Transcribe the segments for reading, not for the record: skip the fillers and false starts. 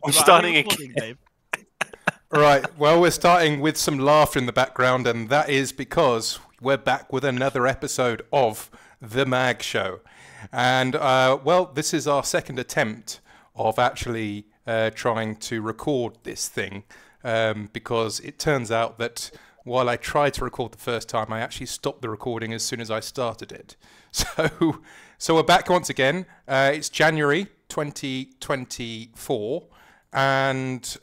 I'm Right, starting are we recording, again. Dave? Right, well, we're starting with some laughter in the background, and that is because we're back with another episode of The Mag Show. And, well, this is our second attempt of actually trying to record this thing, because it turns out that while I tried to record the first time, I actually stopped the recording as soon as I started it. So we're back once again. It's January 2024. And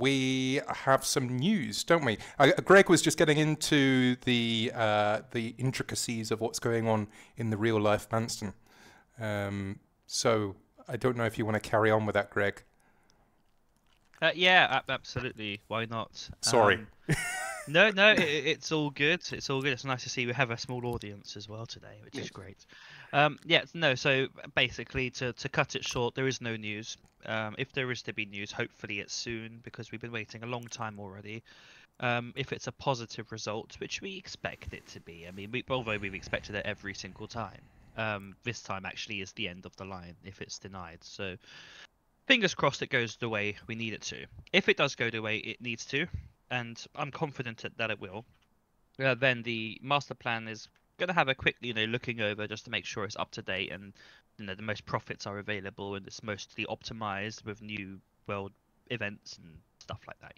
we have some news, don't we? Greg was just getting into the intricacies of what's going on in the real life Manston. So I don't know if you want to carry on with that, Greg. Yeah, absolutely. Why not? Sorry. No, it's all good. It's all good. It's nice to see we have a small audience as well today, which is great. Yeah, no. So basically, to cut it short, there is no news. If there is to be news, hopefully it's soon because we've been waiting a long time already. If it's a positive result, which we expect it to be, I mean, although we've expected it every single time, this time actually is the end of the line if it's denied. So fingers crossed it goes the way we need it to. If it does go the way it needs to, and I'm confident that it will, then the master plan is going to have a quick, looking over just to make sure it's up to date and the most profits are available and it's mostly optimized with new world events and stuff like that.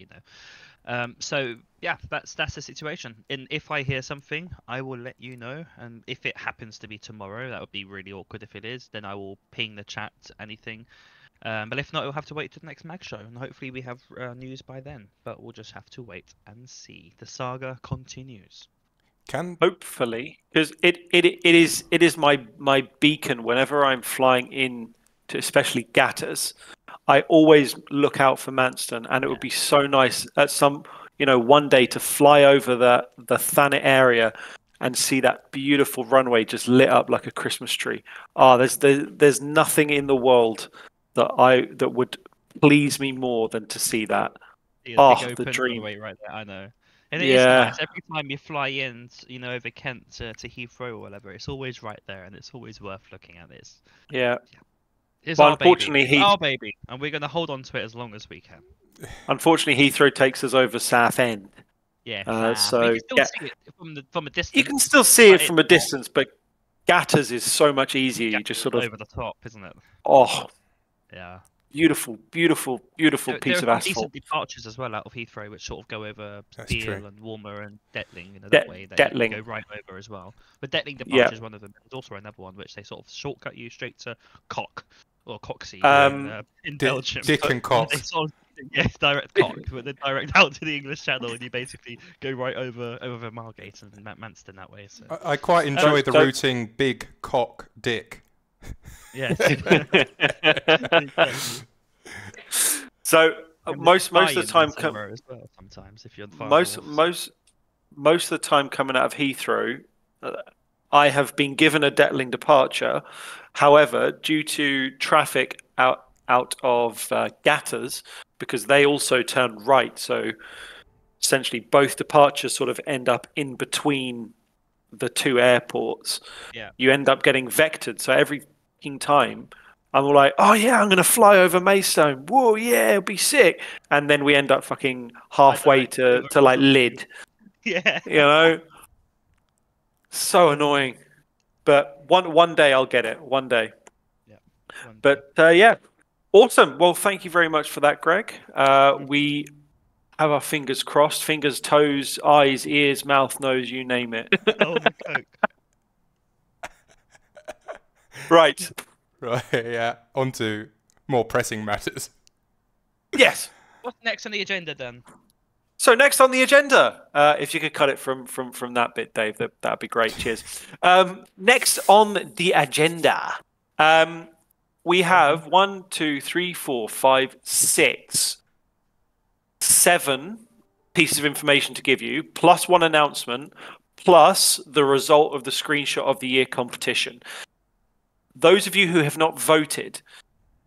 So yeah, that's the situation. And if I hear something, I will let you know. And if it happens to be tomorrow, that would be really awkward. If it is, then I will ping the chat anything. But if not, we'll have to wait to the next mag show, and hopefully we have news by then. But we'll just have to wait and see. The saga continues. Hopefully, because it is my beacon whenever I'm flying in to especially Gatters. I always look out for Manston, and it would be so nice at one day to fly over the Thanet area and see that beautiful runway just lit up like a Christmas tree. There's nothing in the world that would please me more than to see that. The dream. Right there, I know. And it is nice. Every time you fly in, over Kent to Heathrow or whatever, it's always right there, and it's always worth looking at this. Yeah. It's our baby, and we're going to hold on to it as long as we can. Unfortunately, Heathrow takes us over Southend. Yeah. So you can still see it from a distance. You can still see it from a distance, but Gatters is so much easier. You just sort of over the top, isn't it? Oh. Yeah. Beautiful piece of there asphalt. There are decent departures as well out of Heathrow, which sort of go over Deal and Walmer and Detling. That way they go right over as well. But Detling departure is one of them. There's also another one which they sort of shortcut you straight to Cock or Coxie in Belgium. Dick and Cock. Yes, direct Cock, but then direct out to the English Channel, and you basically go right over Margate and Manston that way. So I quite enjoy the routing Big Cock Dick. Yes. So most of the time, sometimes if you're most of the time coming out of Heathrow, I have been given a Detling departure. However, due to traffic out of Gatters, because they also turn right, so essentially both departures sort of end up in between the two airports. Yeah. You end up getting vectored. So every time I'm all like, oh yeah, I'm going to fly over Maidstone. Whoa, yeah, it'll be sick. And then we end up fucking halfway to like Lyd. Yeah. So annoying. But one day I'll get it. One day. Yeah. But yeah. Awesome. Well, thank you very much for that, Greg. We have our fingers crossed. Fingers, toes, eyes, ears, mouth, nose, you name it. Oh, the Coke. Right. Yeah. On to more pressing matters. Yes. What's next on the agenda then? So next on the agenda, if you could cut it from that bit, Dave, that'd be great. Cheers. Next on the agenda, we have 1, 2, 3, 4, 5, 6, 7 pieces of information to give you, plus one announcement, plus the result of the screenshot of the year competition. Those of you who have not voted,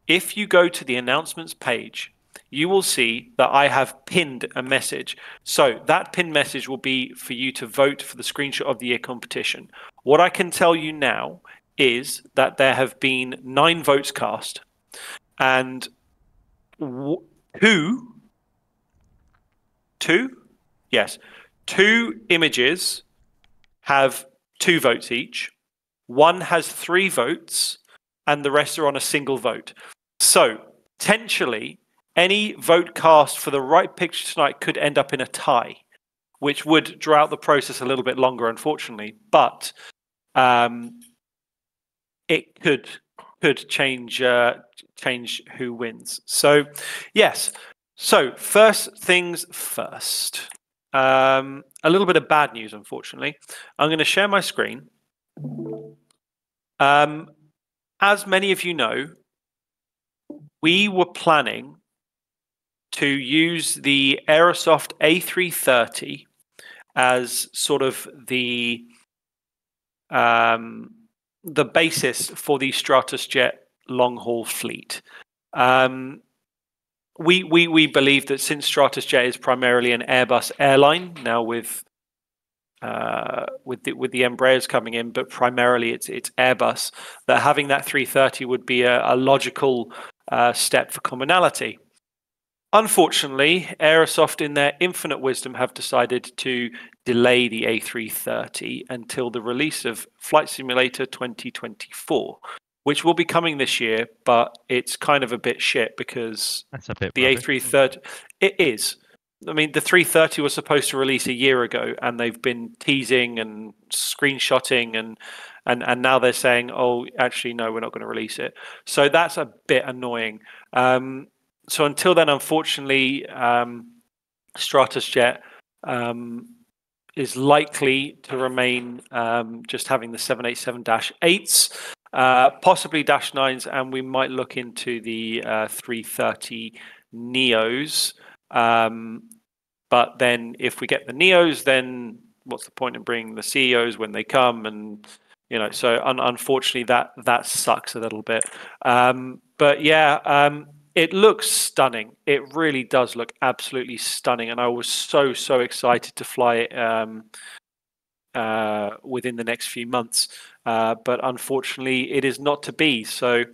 if you go to the announcements page, you will see that I have pinned a message. So that pinned message will be for you to vote for the screenshot of the year competition. What I can tell you now is that there have been 9 votes cast, and w- two, yes, two images have 2 votes each. One has 3 votes, and the rest are on a single vote. So potentially, any vote cast for the right picture tonight could end up in a tie, which would draw out the process a little bit longer, unfortunately. But it could change who wins. So yes. So first things first. A little bit of bad news, unfortunately. I'm going to share my screen. As many of you know, we were planning to use the Aerosoft A330 as sort of the basis for the Stratusjet long-haul fleet. We believe that since Stratusjet is primarily an Airbus airline now with the Embraers coming in, but primarily it's Airbus, that having that 330 would be a logical step for commonality. Unfortunately, Aerosoft, in their infinite wisdom, have decided to delay the A330 until the release of Flight Simulator 2024, which will be coming this year, but it's kind of a bit shit because That's a bit the rubbish. A330, it is. I mean, the 330 was supposed to release a year ago, and they've been teasing and screenshotting, and now they're saying, "Oh, actually, no, we're not going to release it." So that's a bit annoying. So until then, unfortunately, Stratusjet is likely to remain just having the 787-8s, possibly -9s, and we might look into the 330 Neos. But then if we get the Neos, then what's the point in bringing the CEOs when they come? And so unfortunately that sucks a little bit. But yeah, it looks stunning. It really does look absolutely stunning, and I was so excited to fly it within the next few months. But unfortunately, it is not to be. So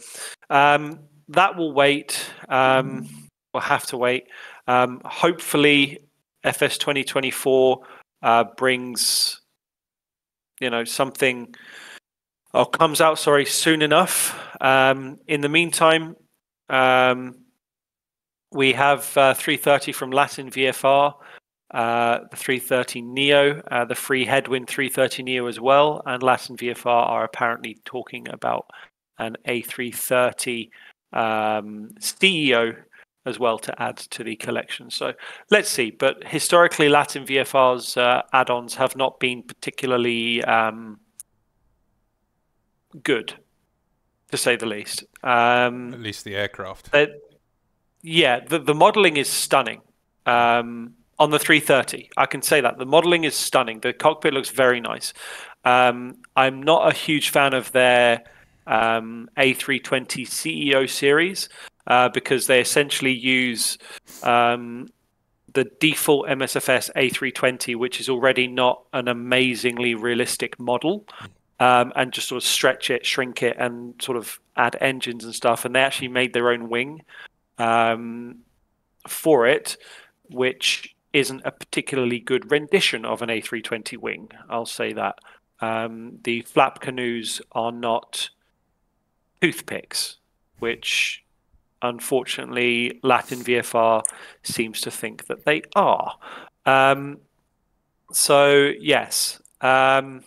that will wait. We'll have to wait. Hopefully, FS 2024 brings something, or comes out, soon enough. In the meantime, we have 330 from Latin VFR, the 330 Neo, the free Headwind 330 Neo as well, and Latin VFR are apparently talking about an A330 CEO as well to add to the collection. So let's see. But historically, Latin VFR's add-ons have not been particularly good, to say the least. At least the aircraft. The modeling is stunning. On the 330, I can say that the modeling is stunning. The cockpit looks very nice. I'm not a huge fan of their A320 CEO series because they essentially use the default MSFS A320, which is already not an amazingly realistic model, and just sort of stretch it, shrink it, and sort of add engines and stuff. And they actually made their own wing for it, which isn't a particularly good rendition of an A320 wing. I'll say that. The flap canoes are not toothpicks, which unfortunately Latin VFR seems to think that they are. So yes, that's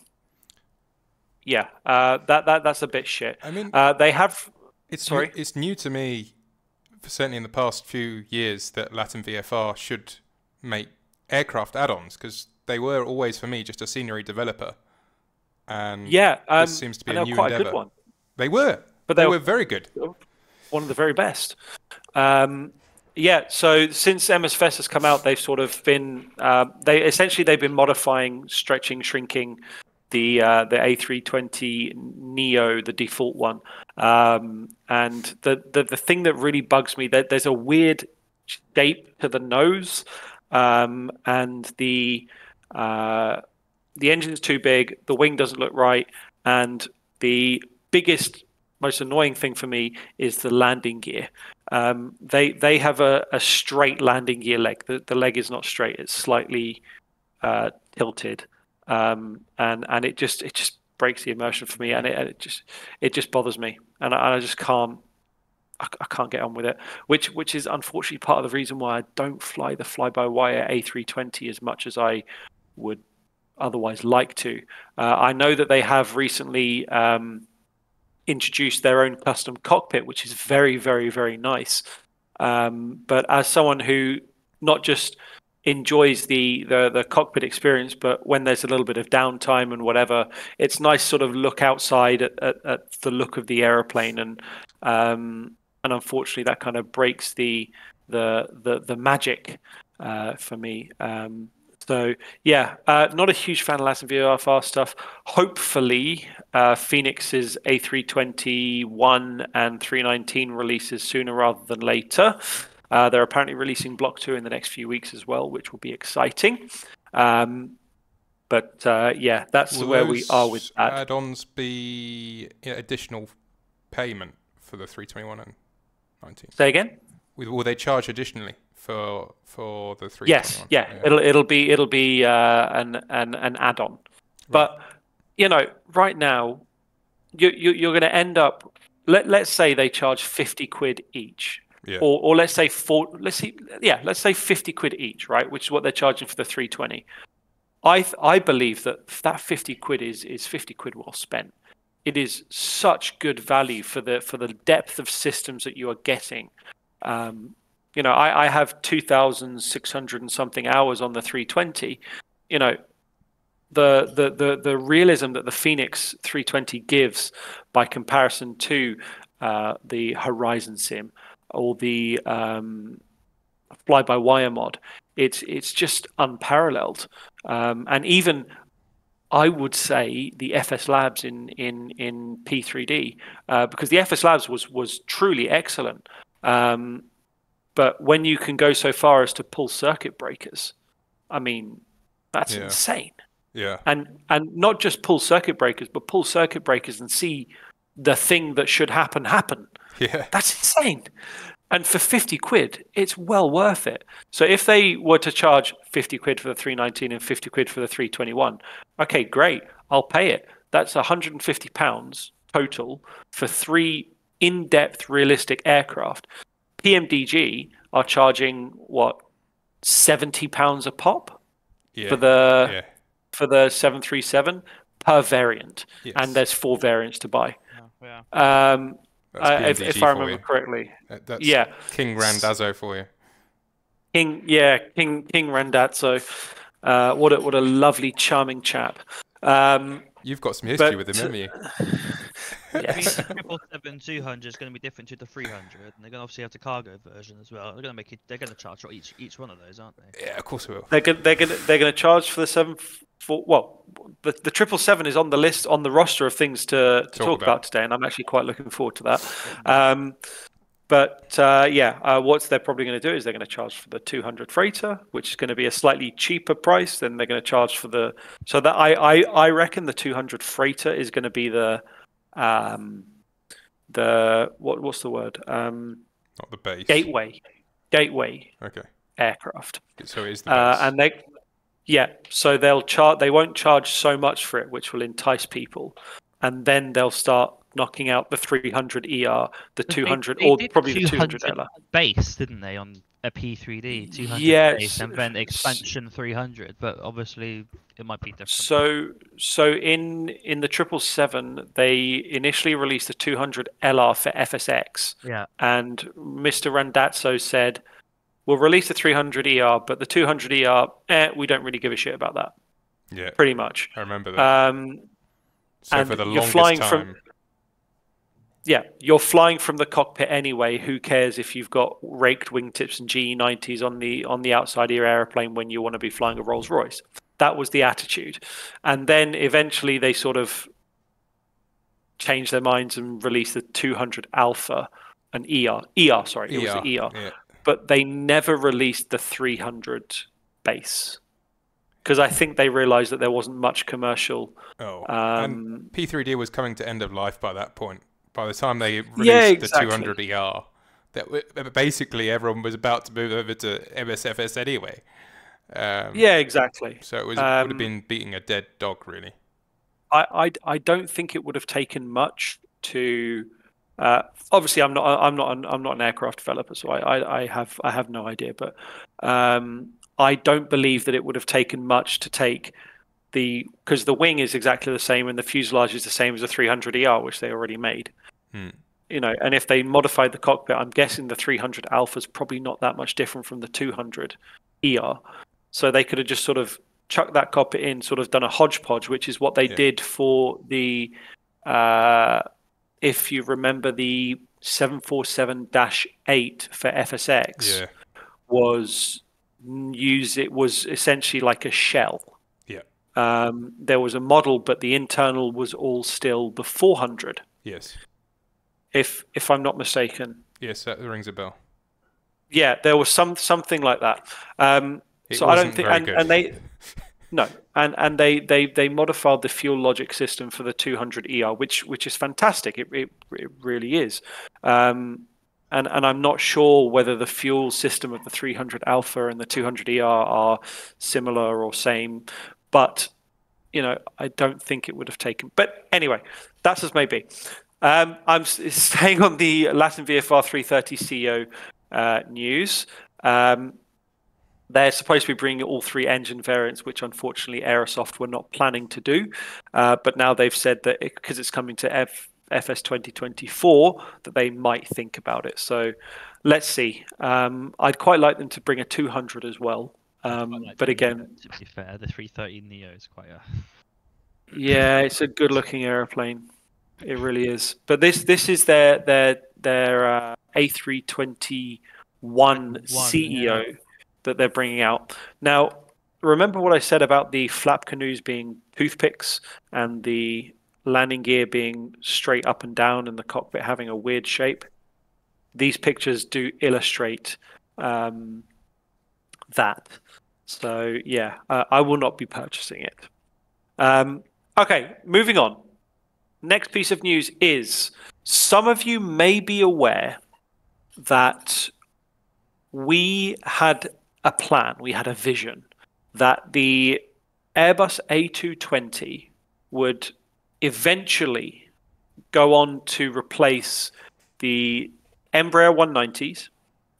a bit shit. I mean, they have. It's new to me, certainly in the past few years, that Latin VFR should make aircraft add-ons, because they were always, for me, just a scenery developer. And this seems to be a new quite endeavor. A good one. They were, but they were very good. One of the very best. So since MSFS has come out, they've sort of been they've been modifying, stretching, shrinking the A320 Neo, the default one. And the thing that really bugs me, that there's a weird shape to the nose, and the engine's too big, the wing doesn't look right, and the biggest, most annoying thing for me is the landing gear. They have a straight landing gear leg. The leg is not straight; it's slightly tilted, and it just breaks the immersion for me, and it just bothers me, and I just can't. I can't get on with it, which is unfortunately part of the reason why I don't fly the fly-by-wire A320 as much as I would otherwise like to. I know that they have recently introduced their own custom cockpit, which is very, very, very nice. But as someone who not just enjoys the cockpit experience, but when there's a little bit of downtime and whatever, it's nice sort of look outside at the look of the aeroplane, and unfortunately that kind of breaks the magic for me. So yeah, not a huge fan of LATAM VFR stuff. Hopefully, Phoenix's A321 and 319 releases sooner rather than later. They're apparently releasing Block 2 in the next few weeks as well, which will be exciting. But yeah, that's where we are with that. Will add-ons be additional payment for the 321 and 19? Say again? Will they charge additionally for the 321? Yes, yeah. It'll be an add-on. Right. But right now you're going to end up. Let's say they charge 50 quid each. Yeah. Or let's say 50 quid each, right? Which is what they're charging for the 320. I believe that 50 quid is 50 quid well spent. It is such good value for the depth of systems that you are getting. I have 2,600 and something hours on the 320. The realism that the Phoenix 320 gives by comparison to the Horizon Sim or the fly-by-wire mod, it's just unparalleled. And even I would say the FS Labs in P3D, because the FS Labs was truly excellent. But when you can go so far as to pull circuit breakers, I mean, that's insane. Yeah. And not just pull circuit breakers, but pull circuit breakers and see the thing that should happen. Yeah. That's insane. And for 50 quid, it's well worth it. So if they were to charge 50 quid for the 319 and 50 quid for the 321, okay, great, I'll pay it. That's £150 total for 3 in-depth realistic aircraft. PMDG are charging what, £70 a pop for the 737 per variant, and there's 4 variants to buy. If I remember correctly, that's King Randazzo for you. King Randazzo. What a lovely, charming chap. You've got some history with him, haven't you? Yes. The 777-200 is going to be different to the 300, and they're going to obviously have the cargo version as well. They're going to make it. They're going to charge for each one of those, aren't they? Yeah, of course they will. They're going to charge for the 747. Well, the 777 is on the list, on the roster of things to talk about today, and I'm actually quite looking forward to that. What they're probably going to do is they're going to charge for the 200 freighter, which is going to be a slightly cheaper price than they're going to charge for the. So that I reckon the 200 freighter is going to be the what's the word? Not the base. Gateway. Okay. Aircraft. So it is the base. And so they won't charge so much for it, which will entice people, and then they'll start knocking out the 300 ER, the 200, or probably the 200 LR. Base, didn't they, on a P3D? 200 base, and then expansion 300, but obviously it might be different. So in the 777, they initially released the 200 LR for FSX. Yeah. And Mr. Randazzo said, we'll release the 300 ER, but the 200 ER, we don't really give a shit about that. Yeah. Pretty much. I remember that. So for the longest time... you're flying from the cockpit anyway. Who cares if you've got raked wingtips and GE90s on the outside of your airplane when you want to be flying a Rolls Royce? That was the attitude. And then eventually they sort of changed their minds and released the 200 Alpha and ER. It was the ER. Yeah. But they never released the 300 base. Because I think they realized that there wasn't much commercial. And P3D was coming to end of life by that point. By the time they released the 200 ER, that basically everyone was about to move over to MSFS anyway. Yeah, exactly. So it would have been beating a dead dog, really. I don't think it would have taken much to. Obviously, I'm not an aircraft developer, so I have no idea. But I don't believe that it would have taken much to take because the wing is exactly the same and the fuselage is the same as the 300ER, which they already made. And if they modified the cockpit, I'm guessing the 300 Alpha is probably not that much different from the 200ER. So they could have just sort of chucked that cockpit in, sort of done a hodgepodge, which is what they did for the, if you remember, the 747-8 for FSX was essentially like a shell. There was a model, but the internal was all still the 400. Yes. If I'm not mistaken. Yes, that rings a bell. Yeah, there was something like that. So I don't think, and they no, and they modified the fuel logic system for the 200ER, which is fantastic. It really is. And I'm not sure whether the fuel system of the 300 Alpha and the 200ER are similar or same, but I don't think it would have taken. But anyway, that's as may be. I'm staying on the Latin VFR 330 CEO news. They're supposed to be bringing all 3 engine variants, which unfortunately Aerosoft were not planning to do. But now they've said that because it's coming to FS 2024, that they might think about it. So let's see. I'd quite like them to bring a 200 as well. But again, to be fair, the 330 Neo is quite a. Yeah, it's a good-looking airplane. It really is. But this is their A321 CEO that they're bringing out. Now, remember what I said about the flap canoes being toothpicks and the landing gear being straight up and down and the cockpit having a weird shape? These pictures do illustrate that. So, yeah, I will not be purchasing it. Okay, moving on. Next piece of news is some of you may be aware that we had a plan, we had a vision that the Airbus A220 would eventually go on to replace the Embraer 190s,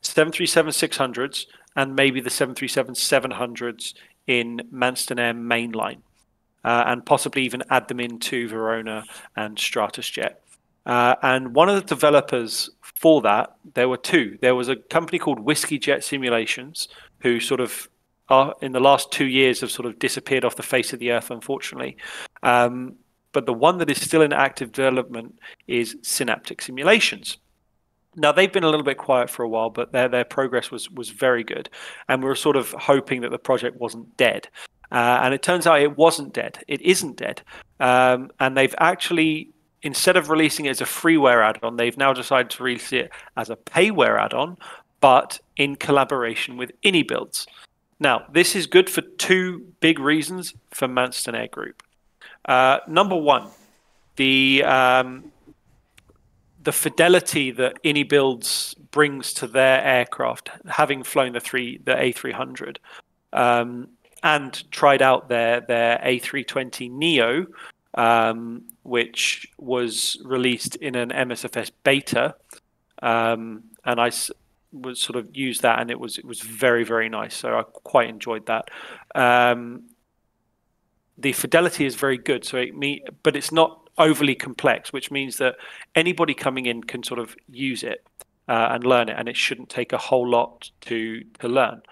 737-600s, and maybe the 737-700s in Manston Air mainline. And possibly even add them into Verona and Stratusjet. And one of the developers for that, there were 2. There was a company called Whiskey Jet Simulations, who sort of in the last 2 years have sort of disappeared off the face of the earth, unfortunately. But the one that is still in active development is Synaptic Simulations. Now, they've been a little bit quiet for a while, but their progress was very good. And we were sort of hoping that the project wasn't dead. And it turns out it wasn't dead. It isn't dead. And they've actually, instead of releasing it as a freeware add-on, they've now decided to release it as a payware add-on, but in collaboration with InnyBuilds. Now, this is good for 2 big reasons for Manston Air Group. Number one, the fidelity that InnyBuilds brings to their aircraft, having flown the A300, and tried out their A320 Neo, which was released in an MSFS beta, and I was sort of used that, and it was very, very nice. So I quite enjoyed that. The fidelity is very good, but it's not overly complex, which means that anybody coming in can sort of use it and learn it, and it shouldn't take a whole lot to learn.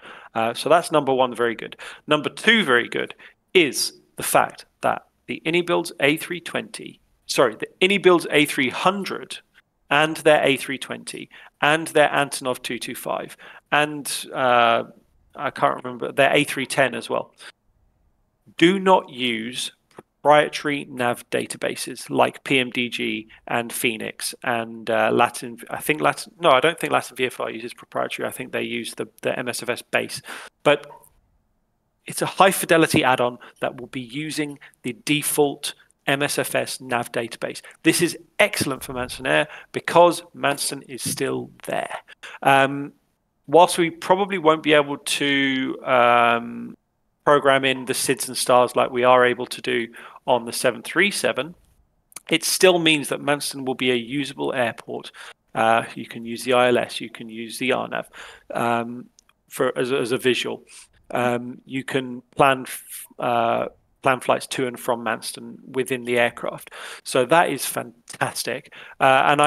So that's number one, very good. Number 2, very good, is the fact that the InnyBuilds A300 and their A320 and their Antonov 225 and I can't remember, their A310 as well, do not use proprietary nav databases like PMDG and Phoenix and Latin. I don't think Latin VFR uses proprietary. I think they use the MSFS base. But it's a high fidelity add-on that will be using the default MSFS nav database. This is excellent for Manston Air because Manston is still there. Whilst we probably won't be able to program in the SIDS and stars like we are able to do on the 737, it still means that Manston will be a usable airport. You can use the ILS, you can use the RNAV as a visual. You can plan flights to and from Manston within the aircraft. So that is fantastic. And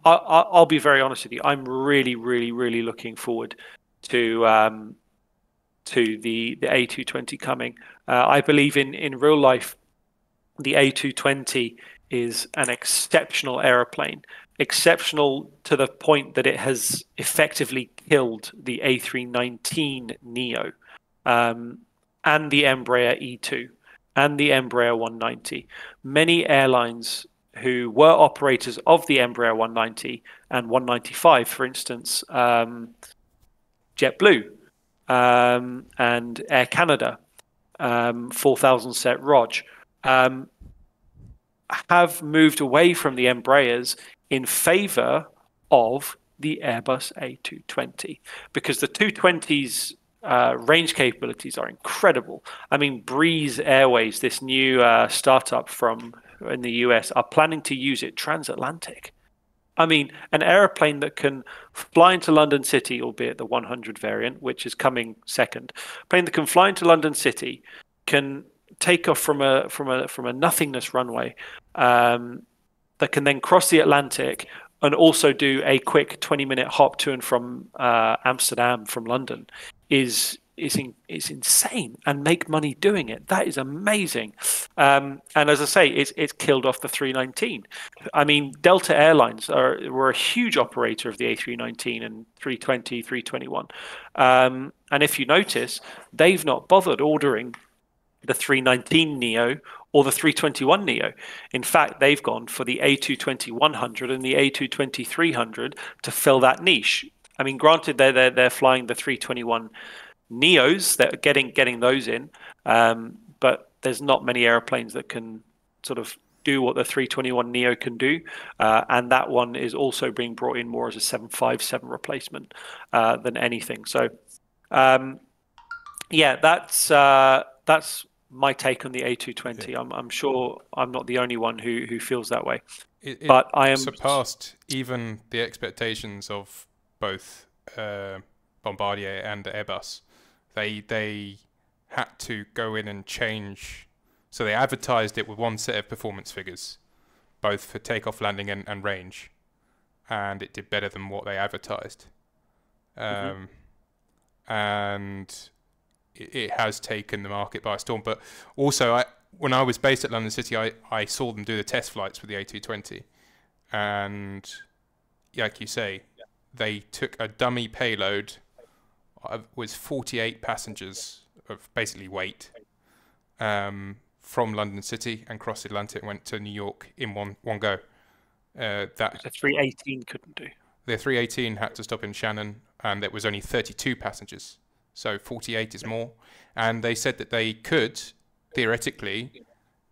I'll be very honest with you. I'm really, really, really looking forward to the A220 coming. I believe in real life, the A220 is an exceptional aeroplane, exceptional to the point that it has effectively killed the A319neo and the Embraer E2 and the Embraer 190. Many airlines who were operators of the Embraer 190 and 195, for instance, JetBlue and Air Canada, 4000 set Rog, have moved away from the Embraers in favor of the Airbus A220 because the 220's range capabilities are incredible. I mean, Breeze Airways, this new startup in the US, are planning to use it transatlantic. I mean, an aeroplane that can fly into London City, albeit the 100 variant, which is coming second. A plane that can fly into London City, can take off from a nothingness runway, that can then cross the Atlantic and also do a quick 20-minute hop to and from Amsterdam from London is insane, and make money doing it. That is amazing. And as I say, it's killed off the 319. I mean, Delta Airlines were a huge operator of the A319 and 320, 321. And if you notice, they've not bothered ordering the 319 Neo or the 321 Neo. In fact, they've gone for the A220-100 and the A220-300 to fill that niche. I mean, granted, they're flying the 321 Neos, that are getting those in, but there's not many airplanes that can sort of do what the 321 Neo can do, and that one is also being brought in more as a 757 replacement than anything. So, yeah, that's my take on the A220. Yeah. I'm sure I'm not the only one who feels that way. But I am surpassed even the expectations of both Bombardier and Airbus. They had to go in and change. So they advertised it with one set of performance figures, both for takeoff, landing, and range, and it did better than what they advertised. And it has taken the market by storm. But also, when I was based at London City, I saw them do the test flights with the A220. And like you say, they took a dummy payload with 48 passengers of basically weight from London City and crossed the Atlantic and went to New York in one go. That the 318 couldn't do. The 318 had to stop in Shannon, and there was only 32 passengers. So 48 is more. And they said that they could, theoretically,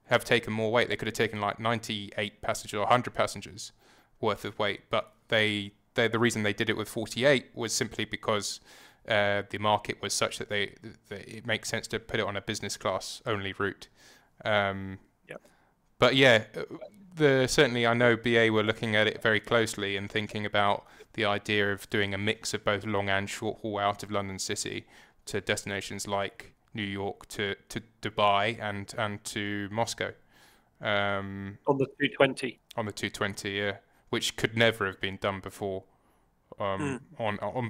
have taken more weight. They could have taken like 98 passengers or 100 passengers worth of weight. But the reason they did it with 48 was simply because the market was such that it makes sense to put it on a business class only route. But yeah, certainly I know BA were looking at it very closely and thinking about the idea of doing a mix of both long and short haul out of London City to destinations like New York, to Dubai, and to Moscow. On the 220. On the 220, yeah, which could never have been done before on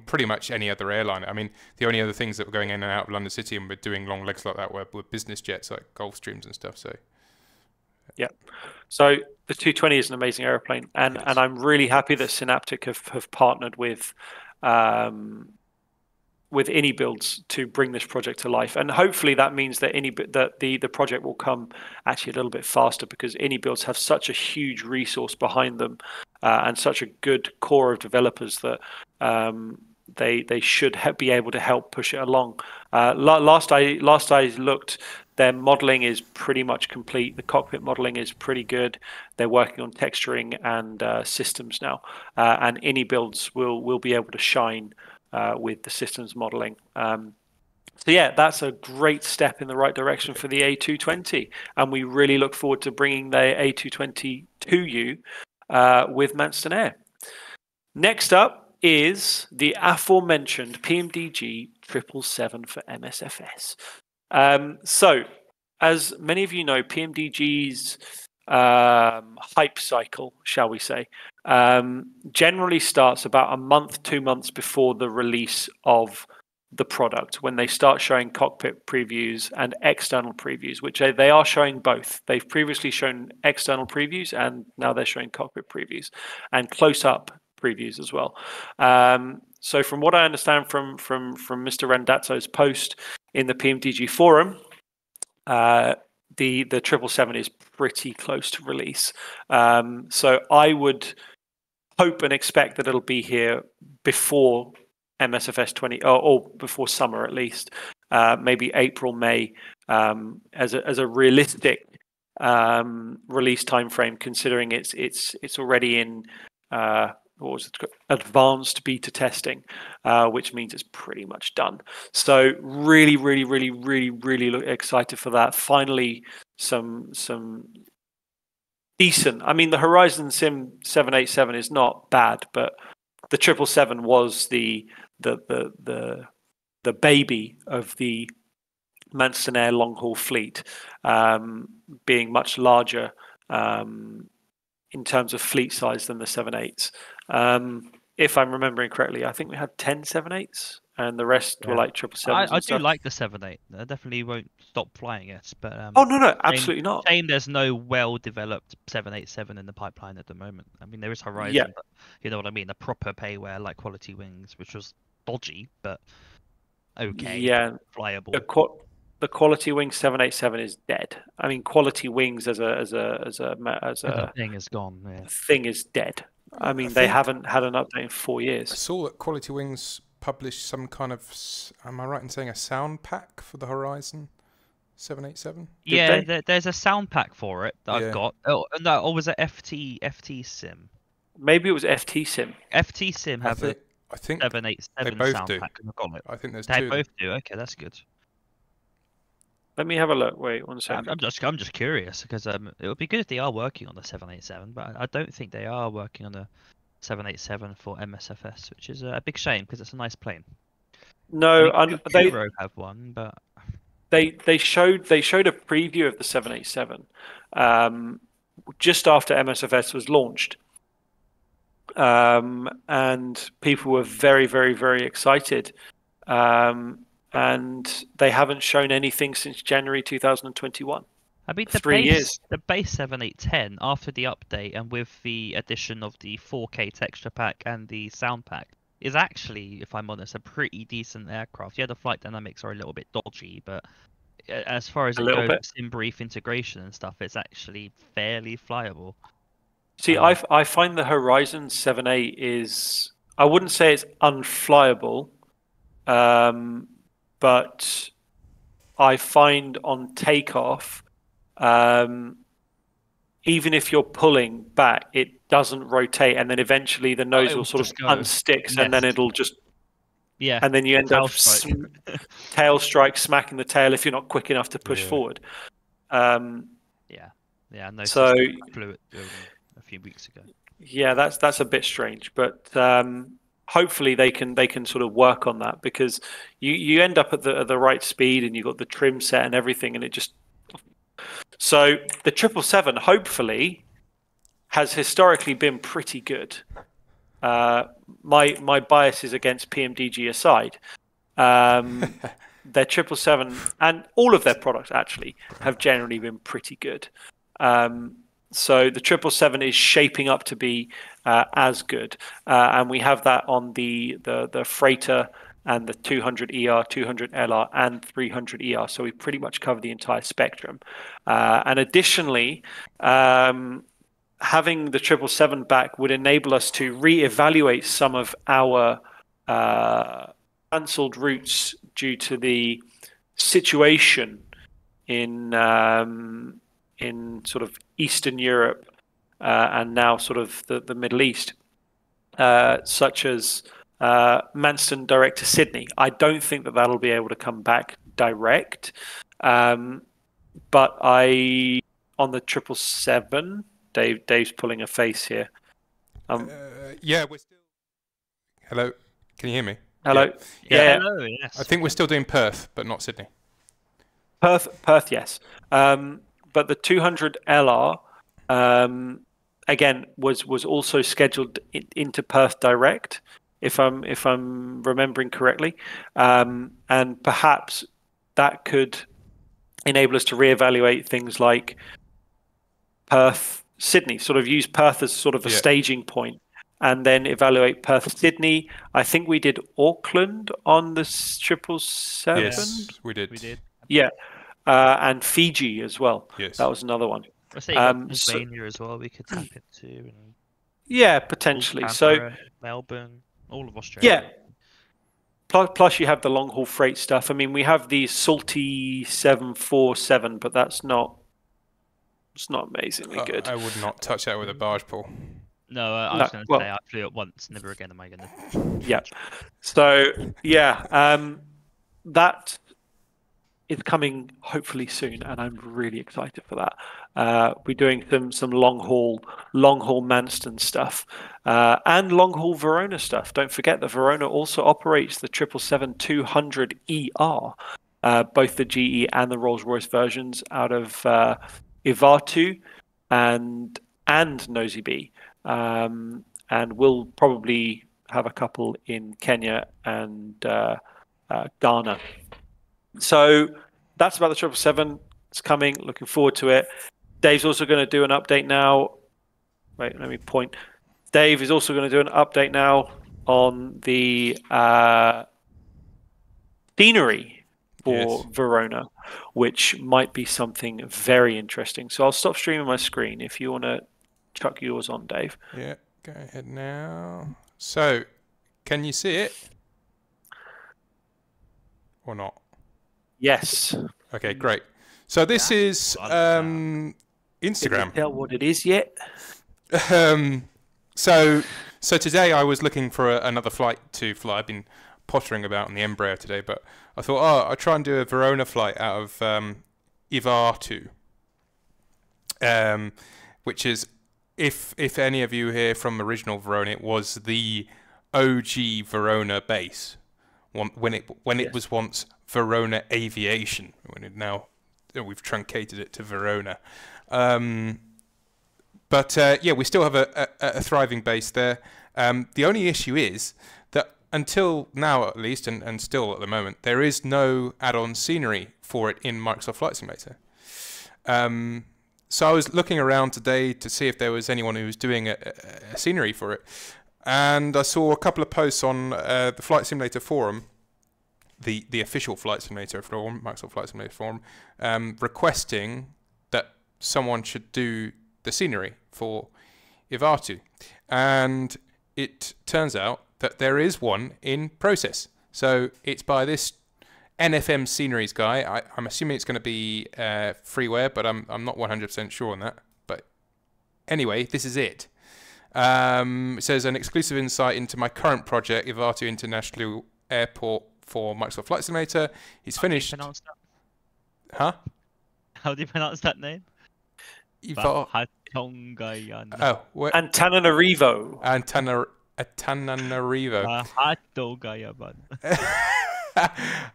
pretty much any other airline. I mean, the only other things that were going in and out of London City and were doing long legs like that were business jets like Gulfstreams and stuff. So. Yeah, so the 220 is an amazing aeroplane, and I'm really happy that Synaptic have partnered with AnyBuilds to bring this project to life, and hopefully that means that the project will come actually a little bit faster, because AnyBuilds have such a huge resource behind them and such a good core of developers that they should be able to help push it along. Last I looked, their modeling is pretty much complete. The cockpit modeling is pretty good. They're working on texturing and systems now, and any builds will be able to shine with the systems modeling. So yeah, that's a great step in the right direction for the A220, and we really look forward to bringing the A220 to you with Manston Air. Next up is the aforementioned PMDG 777 for MSFS. So, as many of you know, PMDG's hype cycle, shall we say, generally starts about a month, 2 months before the release of the product, when they start showing cockpit previews and external previews, which they are showing both. They've previously shown external previews, and now they're showing cockpit previews and close-up previews as well. So from what I understand from Mr. Randazzo's post in the PMDG forum, the 777 is pretty close to release. So I would hope and expect that it'll be here before MSFS 20 or before summer at least, maybe April, May, as a realistic release time frame, considering it's already in advanced beta testing, which means it's pretty much done. So really excited for that. Finally, some decent. I mean, the Horizon Sim 787 is not bad, but the 777 was the baby of the Manston Air long haul fleet, being much larger in terms of fleet size than the 787s. If I'm remembering correctly, I think we had 10 787s, and the rest were like 777s. I do like the 78. I definitely won't stop flying it, but oh no, absolutely not. Shame there's no well-developed 787 in the pipeline at the moment. I mean, there is Horizon, but you know what I mean, the proper payware like Quality Wings, which was dodgy but okay, flyable. The Quality Wings 787 is dead. I mean, Quality Wings as a thing is gone. Yeah. Thing is dead. I mean, they haven't had an update in 4 years. I saw that Quality Wings published some kind of, am I right in saying, a sound pack for the Horizon 787? There's a sound pack for it that I've got. Oh no, or was it FT Sim? Maybe it was FT Sim. FT Sim have it. I think 787 they both sound do. pack. I've got it. I think there's they two. They both do. Okay, that's good. Let me have a look. Wait 1 second. I'm just curious because it would be good if they are working on the 787, but I don't think they are working on the 787 for MSFS, which is a big shame because it's a nice plane. No, they have one, but they showed a preview of the 787 just after MSFS was launched, and people were very excited. And they haven't shown anything since January 2021. I mean, 3 years. The base 7810, after the update and with the addition of the 4K texture pack and the sound pack, is actually, if I'm honest, a pretty decent aircraft. Yeah, the flight dynamics are a little bit dodgy, but as far as it goes, sim brief integration and stuff, it's actually fairly flyable. See, I find the Horizon 7A is, I wouldn't say it's unflyable, but I find on takeoff, even if you're pulling back, it doesn't rotate, and then eventually the nose will sort of unsticks, and then it'll just and then you end up tail strike, smacking the tail if you're not quick enough to push forward. I noticed flew it a few weeks ago. Yeah, that's a bit strange, but hopefully they can sort of work on that, because you end up at the right speed and you've got the trim set and everything, and it just, so the 777 hopefully has historically been pretty good. My bias is against PMDG aside. Their 777 and all of their products actually have generally been pretty good. So the 777 is shaping up to be as good, and we have that on the freighter and the 200ER, 200LR, and 300ER. So we pretty much cover the entire spectrum. And additionally, having the 777 back would enable us to reevaluate some of our cancelled routes due to the situation in sort of Eastern Europe and now sort of the Middle East, such as Manston direct to Sydney. I don't think that that'll be able to come back direct, but on the 777, Dave's pulling a face here. Yeah, we're still. Hello, can you hear me? Hello. Yeah. Hello. Yes. I think we're still doing Perth, but not Sydney. Perth, yes. But the 200 LR, again, was also scheduled into Perth direct, if I'm remembering correctly, and perhaps that could enable us to reevaluate things like Perth, Sydney. Sort of use Perth as sort of a staging point, and then evaluate Perth, Sydney. I think we did Auckland on the 777. Yes, we did. Yeah. And Fiji as well. Yes. That was another one. I say you got Tasmania as well. We could tap into. And yeah, potentially. Canberra, Melbourne, all of Australia. Yeah. Plus, you have the long haul freight stuff. I mean, we have the Salty 747, but it's not amazingly good. I would not touch that with a barge pole. No, I was going to say I flew it once. Never again am I going to. Yeah. So yeah, that. It's coming hopefully soon, and I'm really excited for that. We're doing some long haul Manston stuff and long haul Verona stuff. Don't forget that Verona also operates the 777-200ER, both the GE and the Rolls-Royce versions out of Ivatu and Nosy B, and we'll probably have a couple in Kenya and Ghana. So that's about the 777. It's coming. Looking forward to it. Dave's also going to do an update now. Wait, let me point. Dave is also going to do an update now on the scenery for Verona, which might be something very interesting. So I'll stop streaming my screen if you want to chuck yours on, Dave. Yeah, go ahead now. So, can you see it? Or not? Yes. Okay, great. So this is Instagram. Can you tell what it is yet? So today I was looking for another flight to fly. I've been pottering about on the Embraer today, but I thought, I'll try and do a Verona flight out of Ivatu, which is, if any of you here from original Verona, it was the OG Verona base when it was once Verona Aviation. When we've truncated it to Verona. But we still have a thriving base there. The only issue is that until now, at least, and still at the moment, there is no add-on scenery for it in Microsoft Flight Simulator. So I was looking around today to see if there was anyone who was doing a scenery for it. And I saw a couple of posts on the Flight Simulator forum, the official Flight Simulator forum, Microsoft Flight Simulator forum, requesting that someone should do the scenery for Ivatu. And it turns out that there is one in process. So it's by this NFM Sceneries guy. I'm assuming it's going to be freeware, but I'm not 100% sure on that. But anyway, this is it. It says an exclusive insight into my current project, Ivatu International Airport for Microsoft Flight Simulator. He's finished. How do you pronounce that? Huh? How do you pronounce that name? Antananarivo.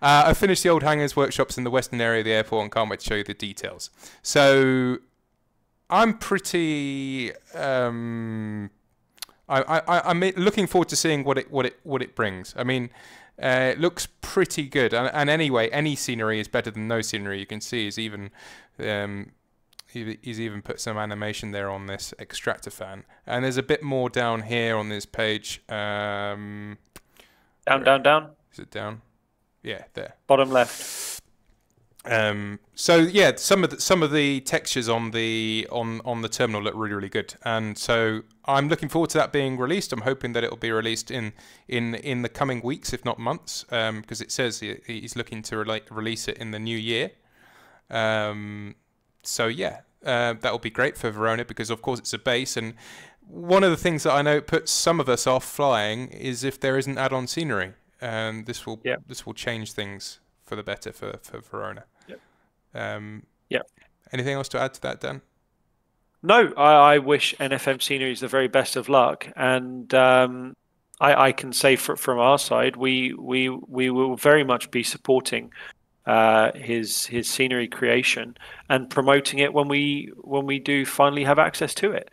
I finished the old hangars, workshops in the western area of the airport and can't wait to show you the details. So I'm pretty I'm looking forward to seeing what it brings. I mean, it looks pretty good, and anyway, any scenery is better than no scenery. You can see he's even put some animation there on this extractor fan, and there's a bit more down here on this page. Down. Is it down? Yeah, there. Bottom left. So yeah, some of the textures on the terminal look really good, and so I'm looking forward to that being released. I'm hoping that it will be released in the coming weeks, if not months, because it says he's looking to release it in the new year. So yeah, that will be great for Verona because of course it's a base, and one of the things that I know puts some of us off flying is if there isn't add-on scenery, and this will change things for the better for Verona. Yeah. Anything else to add to that, Dan? No, I wish NFM Sceneries the very best of luck, and I can say from our side, we will very much be supporting his scenery creation and promoting it when we do finally have access to it.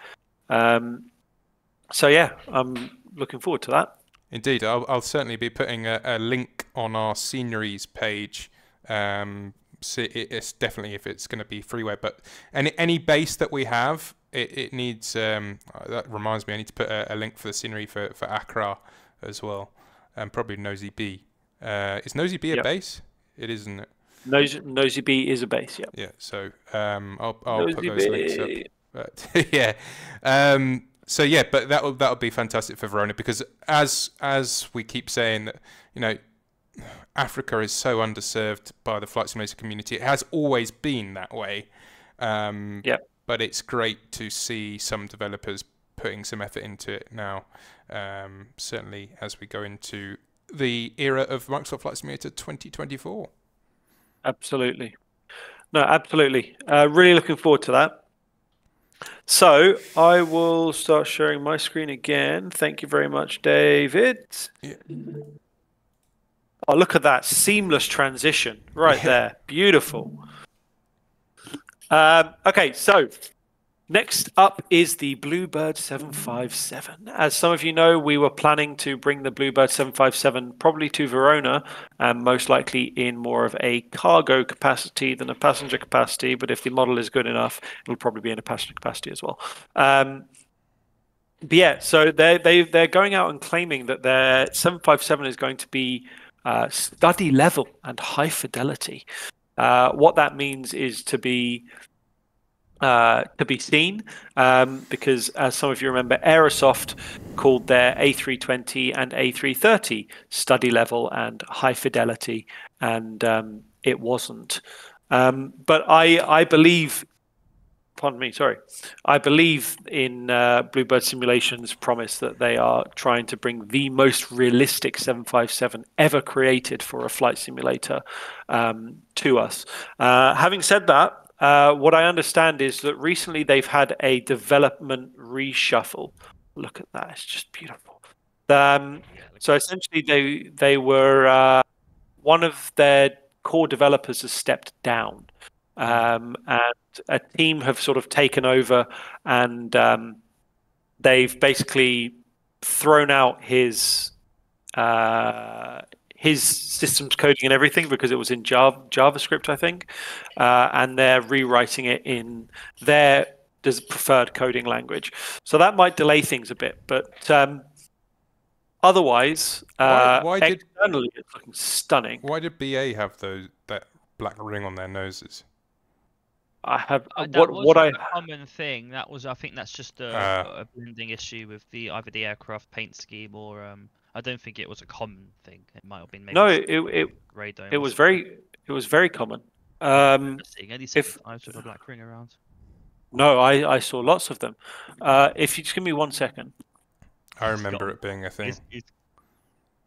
So yeah, I'm looking forward to that. Indeed, I'll certainly be putting a link on our sceneries page. So it's definitely if it's going to be freeware, but any base that we have, it needs. That reminds me, I need to put a link for the scenery for Accra as well, and probably Nosy B. Is Nosy B a base? It is, isn't it? Nosy B is a base. Yeah. Yeah. So I'll put those links up. But yeah. So yeah, but that'll be fantastic for Verona because as we keep saying that, Africa is so underserved by the flight simulator community. It has always been that way. But it's great to see some developers putting some effort into it now. Certainly as we go into the era of Microsoft Flight Simulator 2024. Absolutely. No, absolutely. Really looking forward to that. So I will start sharing my screen again. Thank you very much, David. Yeah. Oh, look at that seamless transition right there. Beautiful. Okay, so next up is the Bluebird 757. As some of you know, we were planning to bring the Bluebird 757 probably to Verona, and most likely in more of a cargo capacity than a passenger capacity. But if the model is good enough, it'll probably be in a passenger capacity as well. But yeah, so they're going out and claiming that their 757 is going to be study level and high fidelity. What that means is to be seen, because as some of you remember, Aerosoft called their A320 and A330 study level and high fidelity, and it wasn't. But I believe. Pardon me, sorry. I believe in Bluebird Simulation's promise that they are trying to bring the most realistic 757 ever created for a flight simulator to us. Having said that, what I understand is that recently they've had a development reshuffle. Look at that, it's just beautiful. So essentially they were one of their core developers has stepped down. And a team have sort of taken over, and they've basically thrown out his systems coding and everything because it was in JavaScript, I think, and they're rewriting it in their preferred coding language. So that might delay things a bit, but otherwise, externally it's looking stunning. Why did BA have that black ring on their noses? I have a common thing. I think that's just a blending issue with either the aircraft paint scheme or I don't think it was a common thing. It might have been maybe. No, it was very common. Seeing any 75s with a black ring around. No, I saw lots of them. If you just give me 1 second. I remember it being a thing. He's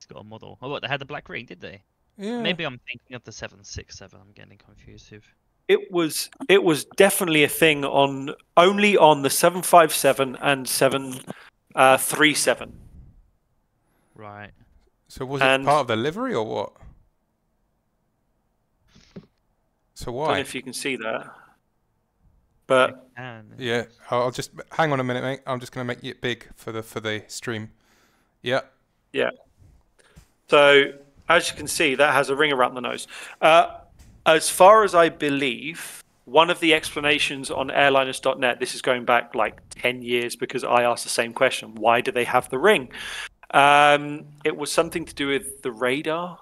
got a model. Oh, what, they had the black ring, did they? Yeah. Maybe I'm thinking of the 767. I'm getting confused with. It was definitely a thing only on the 757 and 737. Right. So was it part of the livery or what? So why? I don't know if you can see that. But yeah, I'll just hang on a minute, mate. I'm just going to make it big for the stream. Yeah. Yeah. So as you can see, that has a ring around the nose. As far as I believe, one of the explanations on airliners.net, this is going back like 10 years because I asked the same question. Why do they have the ring? It was something to do with the radar,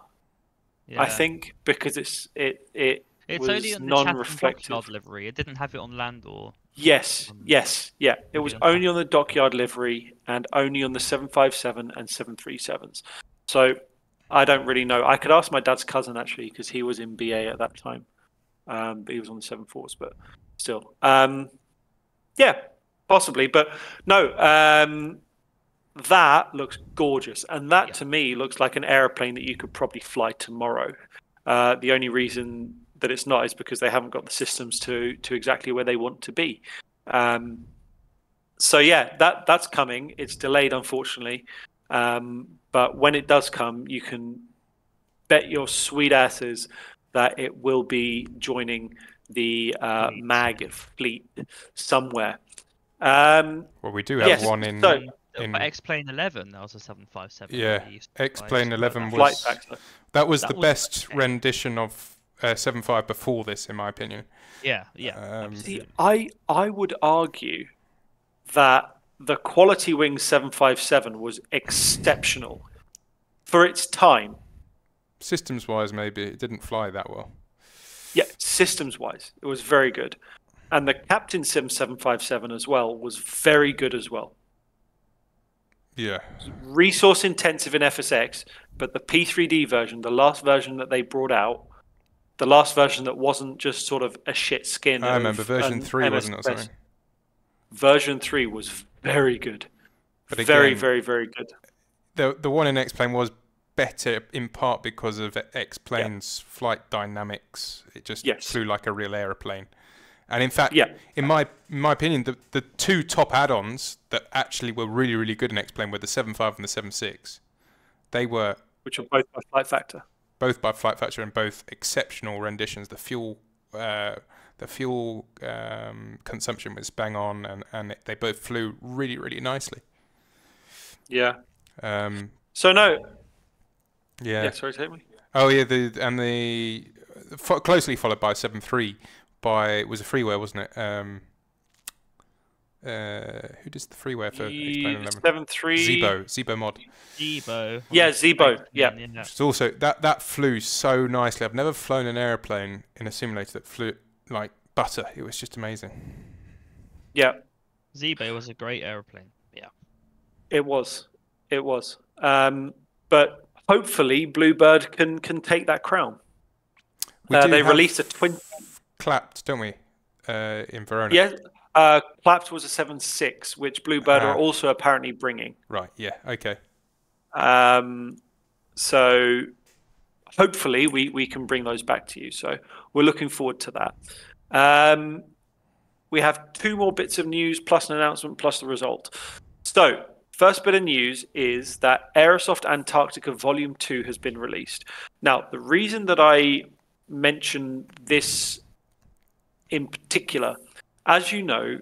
I think, because it It's only was on the Chatham non-reflective. Dockyard livery. It didn't have it on land or. Yes, yes, yeah. It was on only on the dockyard livery and only on the 757 and 737s. So I don't really know. I could ask my dad's cousin actually because he was in BA at that time. But he was on the 74s, but still. Yeah, possibly. But no, that looks gorgeous. And that to me looks like an aeroplane that you could probably fly tomorrow. The only reason that it's not is because they haven't got the systems to exactly where they want to be. So yeah, that's coming. It's delayed, unfortunately. But when it does come, you can bet your sweet asses that it will be joining the MAG fleet somewhere. Well, we do have yes, one in. So, But X-Plane 11, that was a 757. Yeah, X-Plane 11 Flight was factor. that was That the was best okay. rendition of 75 before this, in my opinion. Yeah. See, Absolutely. I would argue that the Quality Wing 757 was exceptional for its time. Systems-wise, maybe it didn't fly that well. Yeah, systems-wise, it was very good. And the Captain Sim 757 as well was very good as well. Yeah. Resource intensive in FSX, but the P3D version, the last version that they brought out, the last version that wasn't just sort of a shit skin. I remember version 3, wasn't it, or something? Version 3 was very good. But again, very, very, very good. The one in X-Plane was better in part because of X-Plane's flight dynamics. It just flew like a real aeroplane. And in fact, in my opinion, the two top add-ons that actually were really, really good in X-Plane were the 7.5 and the 7.6. They were... Which are both by Flight Factor. Both by Flight Factor and both exceptional renditions. The fuel consumption was bang on, and they both flew really, really nicely. Yeah. So no. Yeah. Sorry, take me. Oh yeah, closely followed by 7.3. It was a freeware, wasn't it? Who does the freeware for X-Plane 11? 7.3. Zebo mod. Zebo. Yeah, Zebo. Yeah. Which also that flew so nicely. I've never flown an airplane in a simulator that flew like butter. It was just amazing. Yeah. Zebo was a great airplane. Yeah. It was. But hopefully Bluebird can take that crown. They released a twin clapped, don't we? In Verona. Yeah. Clapped was a 7.6, which Bluebird are also apparently bringing. Right. Yeah. Okay. So hopefully we can bring those back to you. So we're looking forward to that. We have 2 more bits of news plus an announcement plus the result. So first bit of news is that Aerosoft Antarctica Volume 2 has been released. Now, the reason that I mention this in particular, as you know,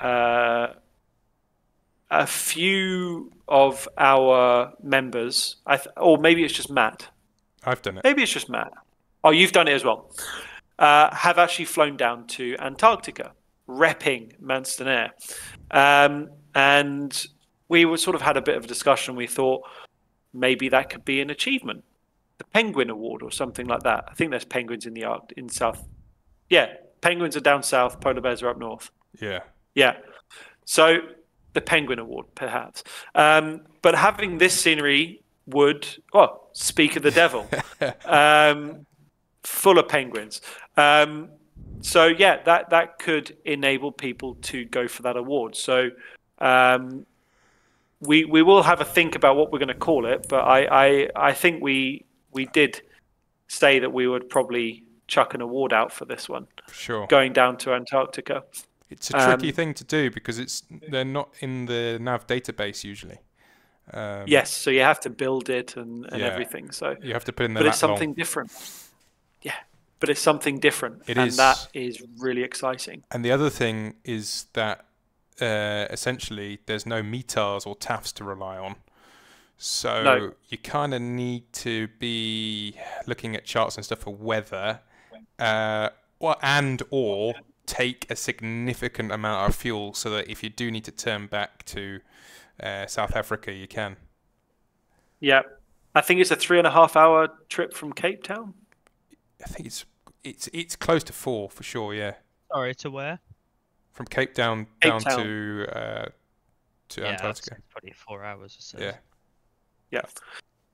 a few of our members, or maybe it's just Matt. I've done it. Maybe it's just Matt. Oh, you've done it as well. Have actually flown down to Antarctica, repping Manston Air. And we sort of had a bit of a discussion. We thought maybe that could be an achievement, the Penguin Award or something like that. I think there's penguins in the in South. Yeah, penguins are down south, polar bears are up north. Yeah. Yeah. So the Penguin Award, perhaps. But having this scenery would, speak of the devil, full of penguins. So yeah, that could enable people to go for that award. So we will have a think about what we're going to call it, but I think we did say that we would probably chuck an award out for this one. Sure. Going down to Antarctica. It's a tricky thing to do because they're not in the nav database usually. Yes, so you have to build it and everything. So you have to put in there. But it's something different. Yeah, but it's something different, that is really exciting. And the other thing is that essentially there's no METARs or TAFs to rely on. So you kind of need to be looking at charts and stuff for weather, or take a significant amount of fuel so that if you do need to turn back to South Africa, you can. Yeah, I think it's a 3.5 hour trip from Cape Town. I think it's close to 4 for sure. Yeah, Sorry, to where? from Cape Town Cape down Town. to Yeah, Antarctica. it's 24 hours or so. Yeah. Yeah.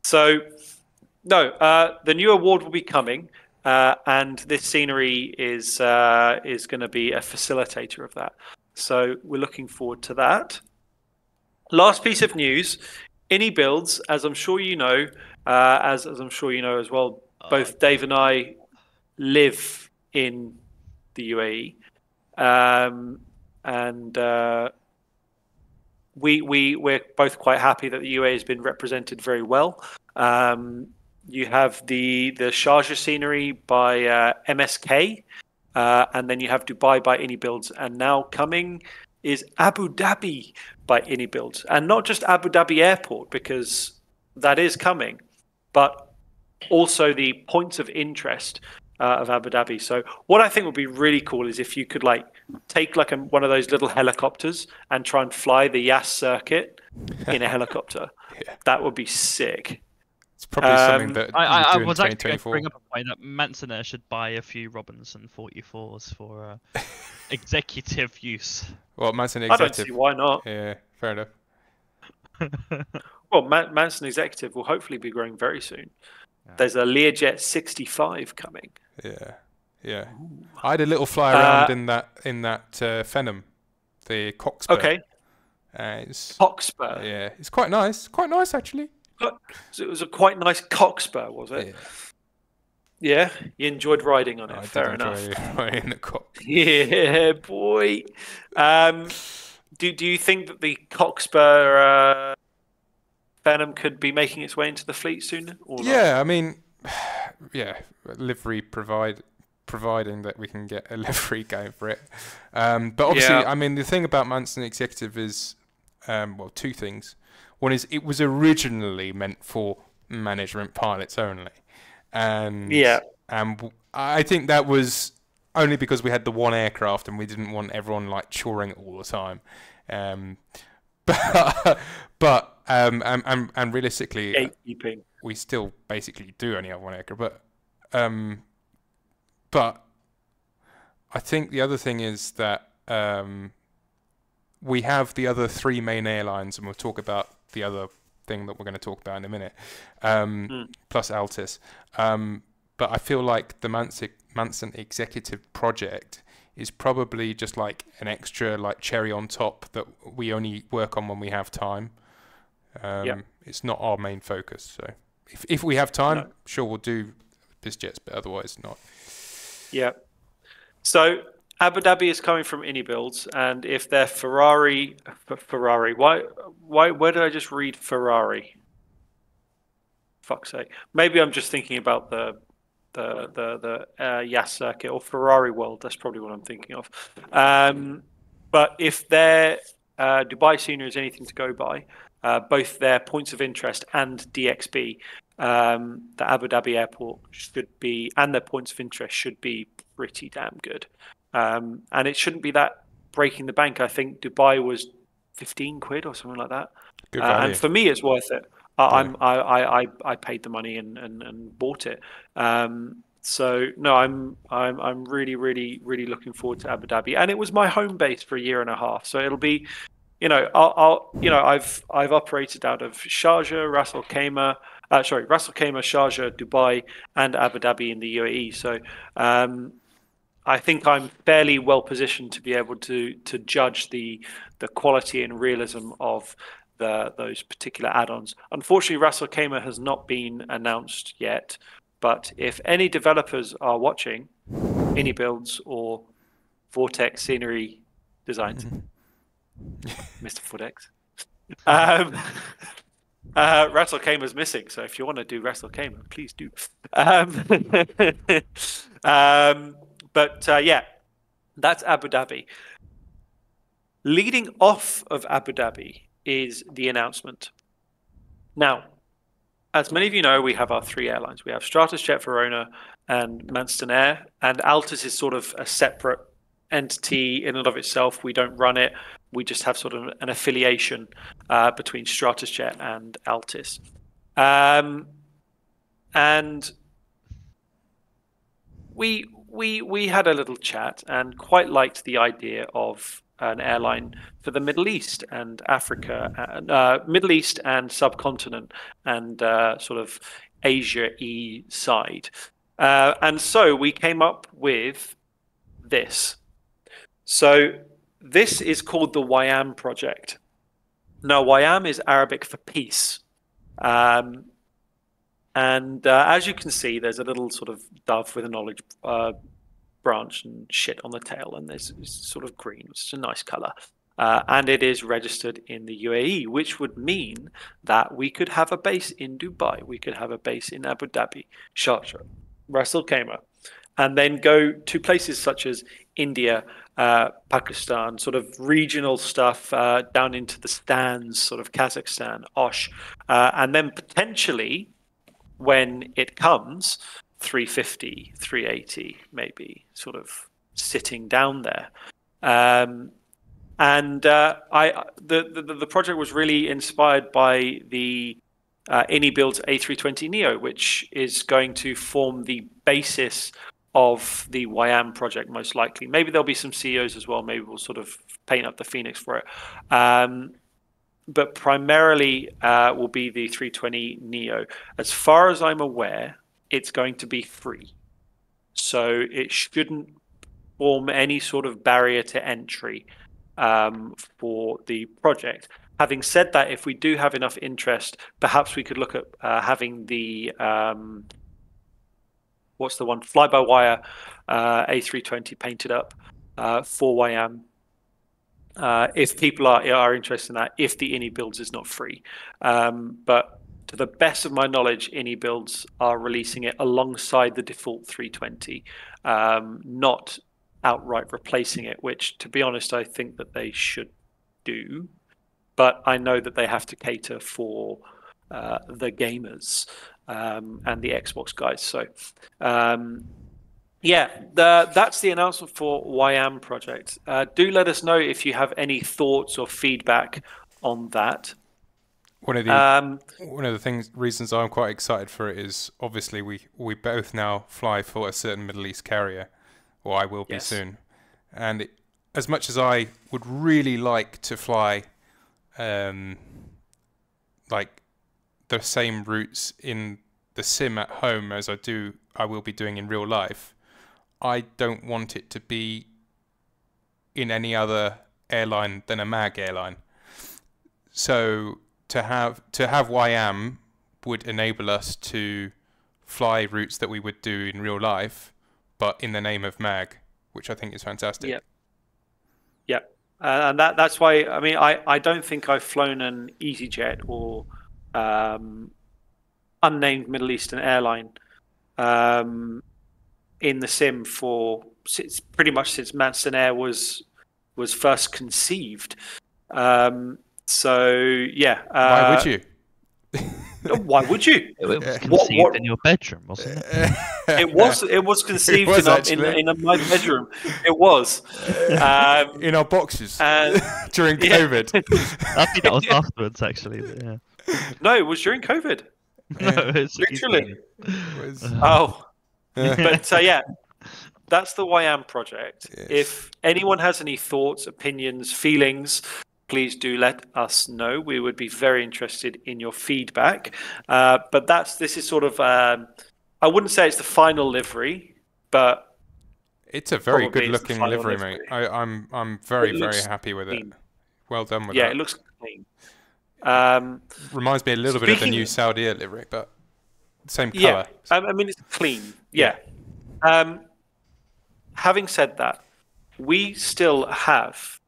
So, no, the new award will be coming, and this scenery is going to be a facilitator of that. So we're looking forward to that. Last piece of news: Innie Builds, as I'm sure you know, as I'm sure you know as well. Both Dave and I live in the UAE, and we're both quite happy that the UAE has been represented very well. You have the Sharjah scenery by MSK, and then you have Dubai by Innie Builds, and now coming is Abu Dhabi by Innie Builds, and not just Abu Dhabi Airport, because that is coming, but also the points of interest of Abu Dhabi. So what I think would be really cool is if you could like take like one of those little helicopters and try and fly the Yas circuit in a helicopter. Yeah. That would be sick. It's probably something that I you do in was actually going to 2024. bring up a point that Mansoner should buy a few Robinson 44s for executive use. Well, Manson I don't Executive. see why not. Yeah, fair enough. Well, Manson Executive will hopefully be growing very soon. Yeah. There's a Learjet 65 coming. Yeah, yeah. I had a little fly around in that Phenom, the Cockspur. Okay. Cockspur. Yeah, it's quite nice. Quite nice actually. So it was a quite nice Cockspur, was it? Yeah. Yeah, you enjoyed riding on it. Fair enough. Riding the cock. Yeah, boy. Do you think that the Cockspur Phenom could be making its way into the fleet soon? Or yeah, not? I mean, yeah, livery providing that we can get a livery going for it. But obviously, I mean, the thing about Manson Executive is, well, two things. One is it was originally meant for management pilots only, and I think that was only because we had the one aircraft and we didn't want everyone like chawing it all the time. But realistically, gatekeeping. We still basically do only have one aircraft. But I think the other thing is that we have the other three main airlines, and we'll talk about the other thing that we're going to talk about in a minute, plus Altis. But I feel like the Manson Executive project is probably just like an extra like cherry on top that we only work on when we have time. It's not our main focus. So if we have time, sure, we'll do BizJets, but otherwise not. Yeah. So Abu Dhabi is coming from Innie Builds, and if they're Ferrari, why? Where did I just read Ferrari? Fuck's sake. Maybe I'm just thinking about the Yas circuit or Ferrari World. That's probably what I'm thinking of. But if their Dubai scenery is anything to go by, both their points of interest and DXB, the Abu Dhabi airport should be, and their points of interest should be pretty damn good. And it shouldn't be that breaking the bank. I think Dubai was 15 quid or something like that. Good value. And for me, it's worth it. I paid the money and bought it. So no, I'm really looking forward to Abu Dhabi, and it was my home base for a year and a half. So it'll be, I've operated out of Sharjah, Ras Al Khaimah, Sharjah, Dubai, and Abu Dhabi in the UAE. So I think I'm fairly well positioned to be able to judge the quality and realism of those particular add-ons. Unfortunately, Ras Al Khaimah has not been announced yet, but if any developers are watching, Innie Builds or Vortex Scenery Designs, Mr. Vortex, Ras Al Khaimah's missing, so if you want to do Ras Al Khaimah, please do. But that's Abu Dhabi. Leading off of Abu Dhabi is the announcement. Now, as many of you know, we have our three airlines. We have Stratusjet Verona and Manston Air, and Altis is sort of a separate entity in and of itself. We don't run it. We just have sort of an affiliation between Stratusjet and Altis. And we we had a little chat and quite liked the idea of an airline for the Middle East and Africa, Middle East and subcontinent, and sort of Asia side. And so we came up with this. So this is called the YAM project. Now, YAM is Arabic for peace. And as you can see, there's a little sort of dove with a knowledge branch and shit on the tail, and there's sort of green, which is a nice color. And it is registered in the UAE, which would mean that we could have a base in Dubai, we could have a base in Abu Dhabi, Sharjah, Ras Al Khaimah, and then go to places such as India, Pakistan, sort of regional stuff, down into the stands, sort of Kazakhstan, Osh, and then potentially, when it comes, 350, 380, maybe, sort of sitting down there. The project was really inspired by the AnyBuild's A320neo, which is going to form the basis of the YAM project, most likely. Maybe there'll be some CEOs as well. Maybe we'll sort of paint up the phoenix for it. But primarily will be the 320 Neo. As far as I'm aware, it's going to be free. So it shouldn't form any sort of barrier to entry for the project. Having said that, if we do have enough interest, perhaps we could look at having the what's the one, fly-by-wire A320 painted up for YAM. If people are interested in that, if the AnyBuilds is not free. But to the best of my knowledge, AnyBuilds are releasing it alongside the default 320, not outright replacing it, which, to be honest, I think that they should do. But I know that they have to cater for the gamers and the Xbox guys. So, that's the announcement for YAM project. Do let us know if you have any thoughts or feedback on that. One of the reasons I'm quite excited for it is obviously we both now fly for a certain Middle East carrier, or I will be soon. And as much as I would really like to fly, like the same routes in the sim at home as I will be doing in real life, I don't want it to be in any other airline than a MAG airline. So to have YAM would enable us to fly routes that we would do in real life, but in the name of MAG, which I think is fantastic. Yeah. And that's why, I mean, I don't think I've flown an EasyJet or unnamed Middle Eastern airline in the sim pretty much since Manson Air was first conceived. Why would you? Why would you? It was conceived in your bedroom, wasn't it? It was conceived in my bedroom. It was in our boxes during COVID. I think that was afterwards, actually. But yeah. No, it was during COVID. No, it's literally. But that's the YAM project. Yes. If anyone has any thoughts, opinions, feelings, please do let us know. We would be very interested in your feedback. But this is sort of, I wouldn't say it's the final livery, but it's a very good looking livery, mate. I'm very happy with it. Well done with that. Yeah, it looks clean. Reminds me a little bit of the new Saudi Air livery, but same colour. Yeah, I mean, it's clean. Yeah. Having said that, we still have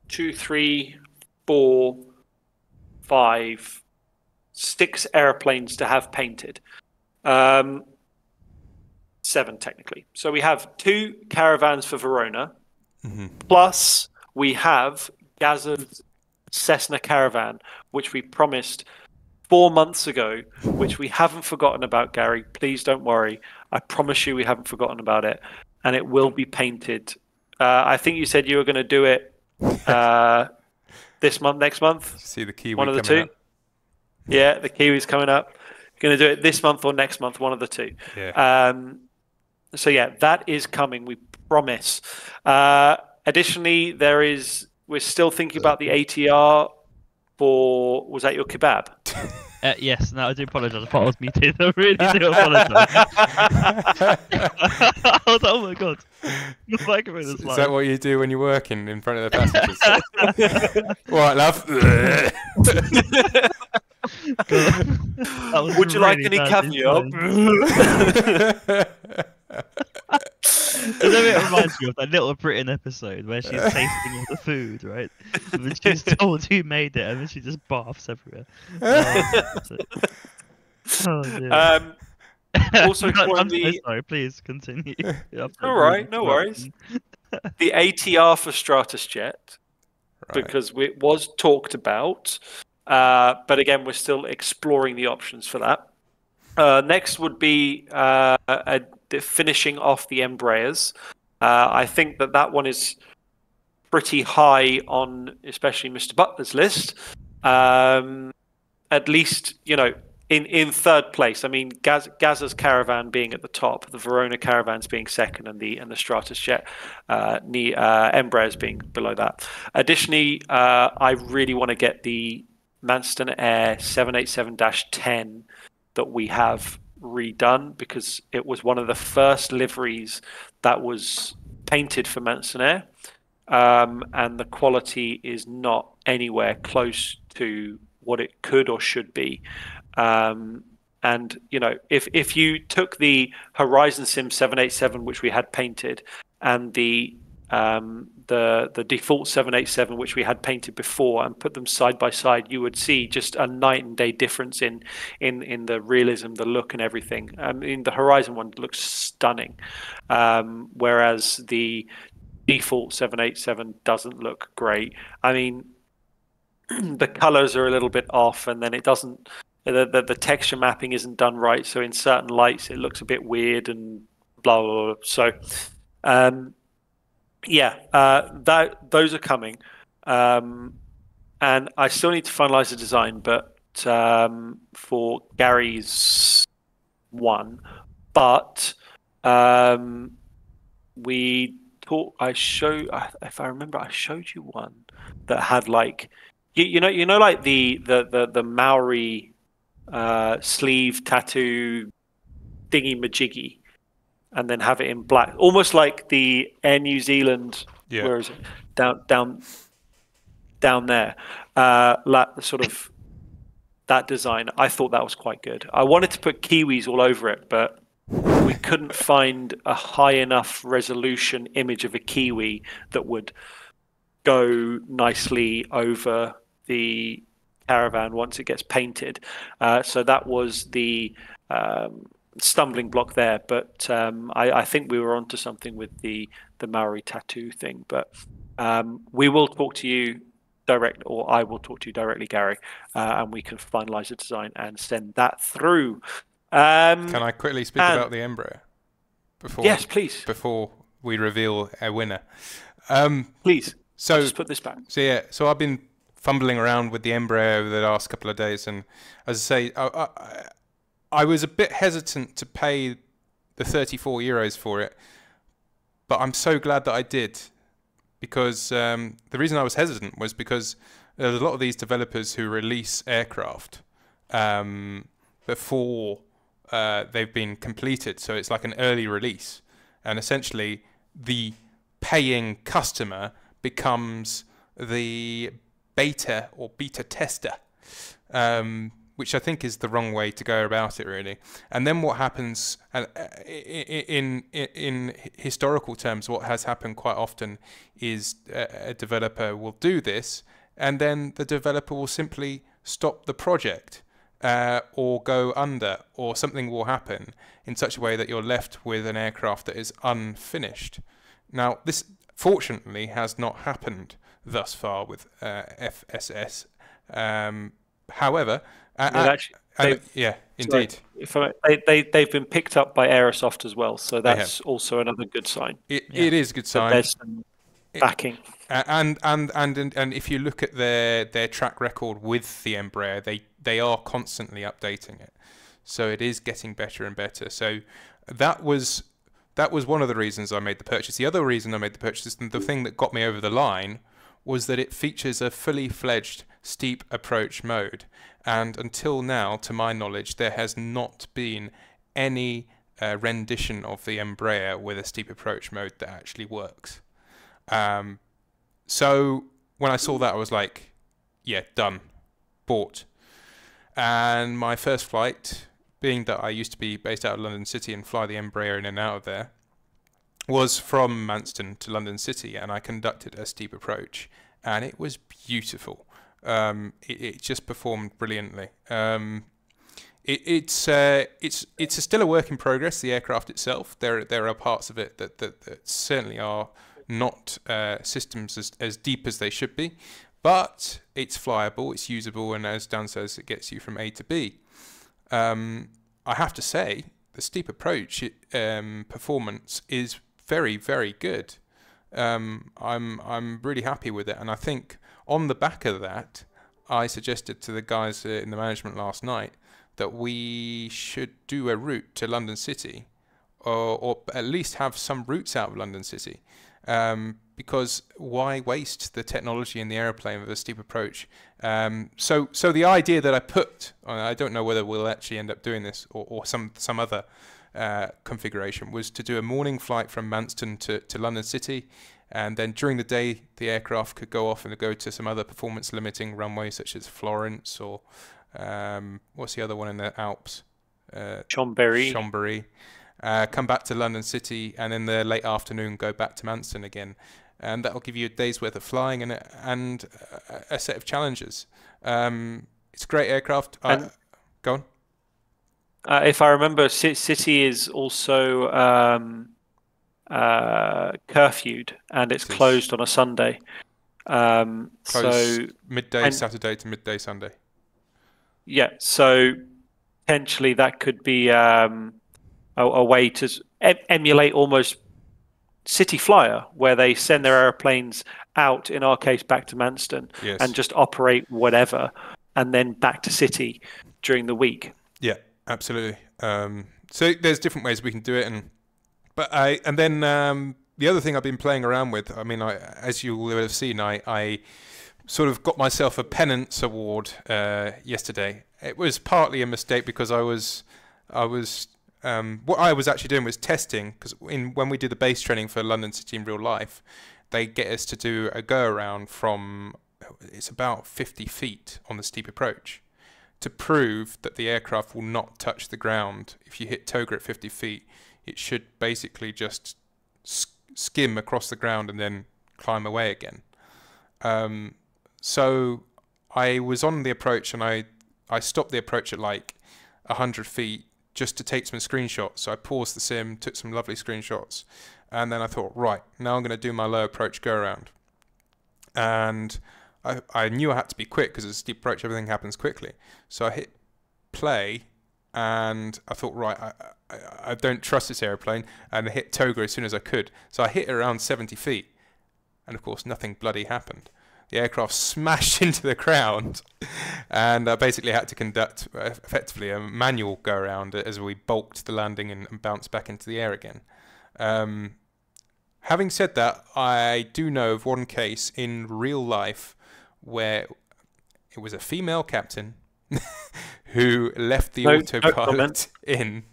2, 3, 4, 5, 6 airplanes to have painted. 7 technically. So we have 2 caravans for Verona, plus we have Gazza's Cessna Caravan, which we promised 4 months ago, which we haven't forgotten about, Gary. Please don't worry. I promise you we haven't forgotten about it. And it will be painted. I think you said you were going to do it this month, next month. See the Kiwi one of the coming two. Up. Yeah, the Kiwi's coming up. Going to do it this month or next month, one of the two. Yeah. So yeah, that is coming. We promise. Additionally, we're still thinking about the ATR for. Was that your kebab? Yes, no, I do apologise. I thought I was muted. I really do apologise. Oh my god. The microphone is Is live. that what you do when you're working in front of the passengers? All right, love. Would you like any caviar? Doesn't it remind you of that Little Britain episode where she's tasting all the food, right? And then she's told who made it, and then she just barfs everywhere. Oh dear. Also, I'm so sorry. Please continue. All right, no worries. The ATR for Stratusjet, because it was talked about, but again, we're still exploring the options for that. Next would be finishing off the Embraers. I think that one is pretty high on, especially Mr. Butler's list. At least, in third place. I mean, Gaza's Caravan being at the top, the Verona Caravans being second, and the Stratusjet Embraers being below that. Additionally, I really want to get the Manston Air 787-10 that we have redone, because it was one of the first liveries that was painted for Manston Air, and the quality is not anywhere close to what it could or should be. And if you took the Horizon Sim 787, which we had painted, and the default 787, which we had painted before, and put them side by side, you would see just a night and day difference in the realism, the look, and everything. The Horizon one looks stunning, whereas the default 787 doesn't look great. I mean, the colors are a little bit off, and then it doesn't. The texture mapping isn't done right, so in certain lights it looks a bit weird and blah blah blah. So, those are coming, and I still need to finalize the design, but for Gary's one, but we thought if I remember, I showed you one that had like like the Maori sleeve tattoo thingy majiggy, and then have it in black, almost like the Air New Zealand. Yeah. Where is it? Down there. Sort of that design. I thought that was quite good. I wanted to put Kiwis all over it, but we couldn't find a high enough resolution image of a Kiwi that would go nicely over the Caravan once it gets painted. So that was the stumbling block there. But I think we were onto something with the Maori tattoo thing. But we will talk to you direct, or I will talk to you directly, Gary, and we can finalize the design and send that through. Can I quickly speak about the Embraer? Yes, please. Before we reveal a winner. Please. So I'll just put this back. So I've been fumbling around with the Embraer over the last couple of days, and as I say, I was a bit hesitant to pay the €34 for it, but I'm so glad that I did, because the reason I was hesitant was because there's a lot of these developers who release aircraft before they've been completed, so it's like an early release, and essentially the paying customer becomes the beta or beta tester, which I think is the wrong way to go about it, really. And then what happens, in historical terms, what has happened quite often is a developer will do this, and then the developer will simply stop the project, or go under, or something will happen in such a way that you're left with an aircraft that is unfinished. Now, this fortunately has not happened thus far with FSS. However, indeed. They've been picked up by Aerosoft as well, so that's also another good sign. It is a good sign. There's some backing. And if you look at their track record with the Embraer, they are constantly updating it, so it is getting better and better. So that was that was one of the reasons I made the purchase. The other reason I made the purchase, and the thing that got me over the line, was that it features a fully fledged steep approach mode. And until now, to my knowledge, there has not been any rendition of the Embraer with a steep approach mode that actually works. So when I saw that, I was like, yeah, done, bought. And my first flight, being that I used to be based out of London City and fly the Embraer in and out of there, was from Manston to London City, and I conducted a steep approach, and it was beautiful. It just performed brilliantly. It's still a work in progress. The aircraft itself, there are parts of it that certainly are not systems as deep as they should be, but it's flyable, it's usable, and as Dan says, it gets you from A to B. I have to say, the steep approach performance is very, very good. I'm really happy with it, and I think on the back of that, I suggested to the guys in the management last night that we should do a route to London City, or at least have some routes out of London City, because why waste the technology in the aeroplane with a steep approach? So the idea that I put, I don't know whether we'll actually end up doing this or some other configuration, was to do a morning flight from Manston to London City, and then during the day the aircraft could go off and go to some other performance limiting runway such as Florence or what's the other one in the Alps? Chambéry. Come back to London City, and in the late afternoon go back to Manston again, and that'll give you a day's worth of flying and a set of challenges. It's a great aircraft. Go on. If I remember, City is also curfewed, and it's closed on a Sunday. So midday Saturday to midday Sunday. Yeah, so potentially that could be a way to emulate almost City Flyer, where they send their airplanes out, in our case, back to Manston, yes, and just operate whatever, and then back to City during the week. Yeah, absolutely. So there's different ways we can do it, and then the other thing I've been playing around with, I mean, as you will have seen, I sort of got myself a penance award yesterday. It was partly a mistake because what I was actually doing was testing, because when we do the base training for London City in real life, they get us to do a go around from, it's about 50 feet on the steep approach, to prove that the aircraft will not touch the ground. If you hit toga at 50 feet, it should basically just skim across the ground and then climb away again. So I was on the approach, and I stopped the approach at like 100 feet just to take some screenshots. So I paused the sim, took some lovely screenshots, and then I thought, right, now I'm going to do my low approach go around. And I knew I had to be quick because it's a steep approach, everything happens quickly. So I hit play, and I thought, right, I don't trust this airplane, and I hit toga as soon as I could. So I hit around 70 feet, and of course nothing bloody happened. The aircraft smashed into the ground, and I basically had to conduct effectively a manual go around as we bulked the landing and bounced back into the air again. Having said that, I do know of one case in real life where it was a female captain who left the autopilot in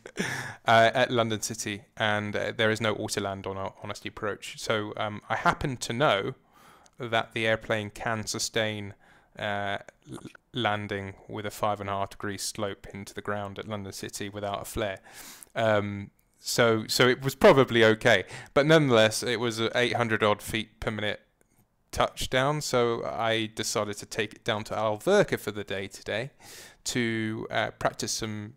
at London City, and there is no autoland on a steep approach. So I happen to know that the airplane can sustain landing with a 5.5 degree slope into the ground at London City without a flare. So it was probably okay, but nonetheless, it was 800 odd feet per minute touchdown. So I decided to take it down to Alverca for the day today to practice some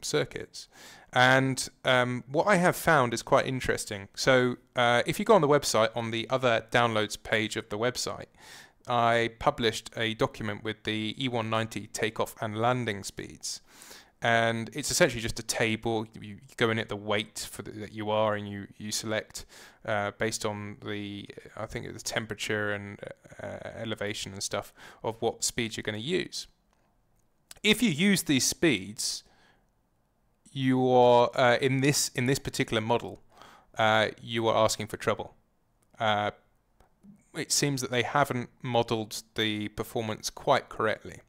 circuits. And what I have found is quite interesting. So if you go on the website, on the other downloads page of the website, I published a document with the E190 takeoff and landing speeds. And it's essentially just a table. You go in at the weight that you are, and you select based on the temperature and elevation and stuff of what speed you're going to use. If you use these speeds, you are in this particular model, you are asking for trouble. It seems that they haven't modelled the performance quite correctly.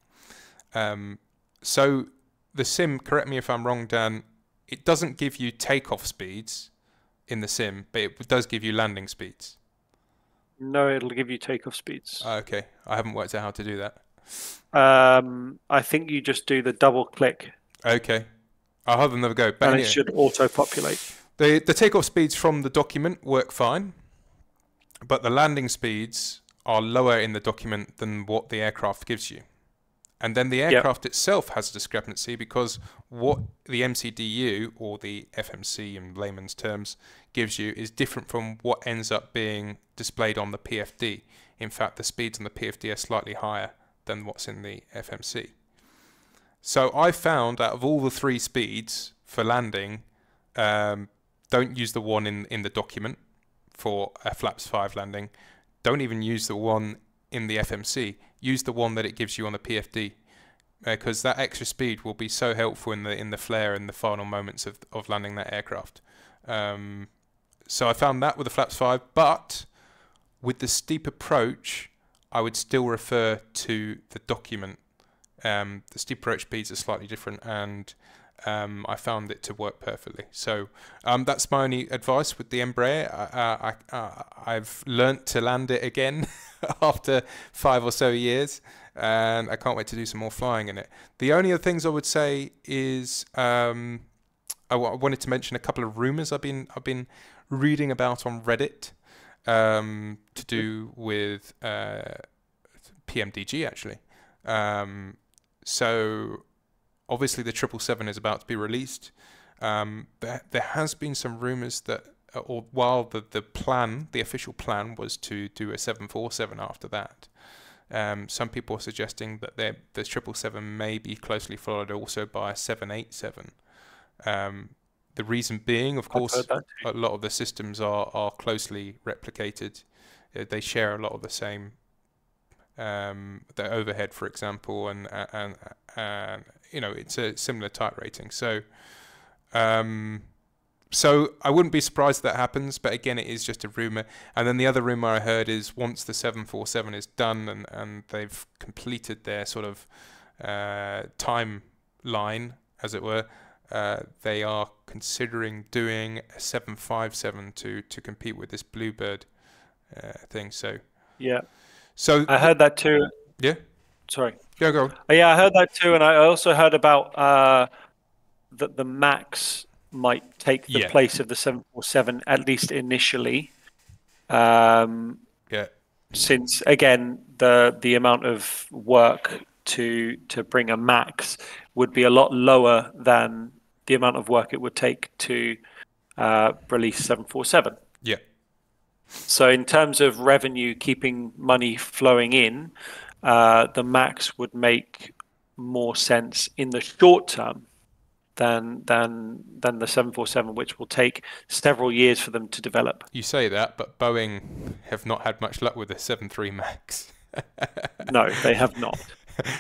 So the sim, correct me if I'm wrong, Dan, it doesn't give you takeoff speeds in the sim, but it does give you landing speeds. No, it'll give you takeoff speeds. Okay, I haven't worked out how to do that. I think you just do the double click. Okay, I'll have another go. But And anyway, it should auto-populate. the takeoff speeds from the document work fine, but the landing speeds are lower in the document than what the aircraft gives you. And then the aircraft itself has a discrepancy, because what the MCDU, or the FMC in layman's terms, gives you is different from what ends up being displayed on the PFD. In fact, the speeds on the PFD are slightly higher than what's in the FMC. So I found, out of all the 3 speeds for landing, don't use the one in the document for a flaps 5 landing. Don't even use the one in the FMC. Use the one that it gives you on the PFD, because that extra speed will be so helpful in the flare and the final moments of landing that aircraft. So I found that with the flaps 5, but with the steep approach, I would still refer to the document. The steep approach speeds are slightly different, and I found it to work perfectly. So that's my only advice with the Embraer. I've learnt to land it again after 5 or so years, and I can't wait to do some more flying in it. The only other things I would say is I wanted to mention a couple of rumours I've been reading about on Reddit to do with PMDG actually. So obviously the 777 is about to be released. There has been some rumours that, while the official plan was to do a 747 after that, some people are suggesting that the 777 may be closely followed also by a 787. The reason being, of course, a lot of the systems are closely replicated. They share a lot of the same, the overhead, for example, and it's a similar type rating. So I wouldn't be surprised if that happens, but again, it is just a rumor. And then the other rumor I heard is once the 747 is done and they've completed their sort of timeline, as it were, they are considering doing a 757 to compete with this Bluebird thing. So so I heard that too. Yeah. Sorry. Go on. Yeah, I heard that too, and I also heard about that the Max might take the place of the 747, at least initially. Since again the amount of work to bring a Max would be a lot lower than the amount of work it would take to release 747. Yeah. So in terms of revenue, keeping money flowing in, the Max would make more sense in the short term than the 747, which will take several years for them to develop. You say that, but Boeing have not had much luck with the 73 Max. No, they have not.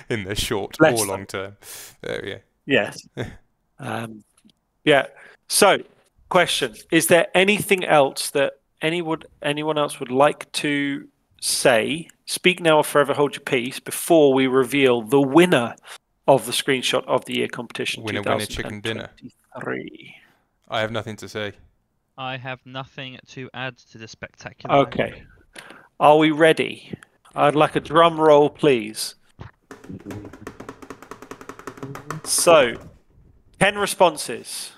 In the short Bless or them. long term. There we go. Yes. Yeah. So, question: is there anything else that anyone else would like to say? Speak now or forever hold your peace before we reveal the winner of the Screenshot of the Year competition. Winner, chicken dinner. I have nothing to say. I have nothing to add to the spectacular. Okay. Are we ready? I'd like a drum roll, please. So, 10 responses.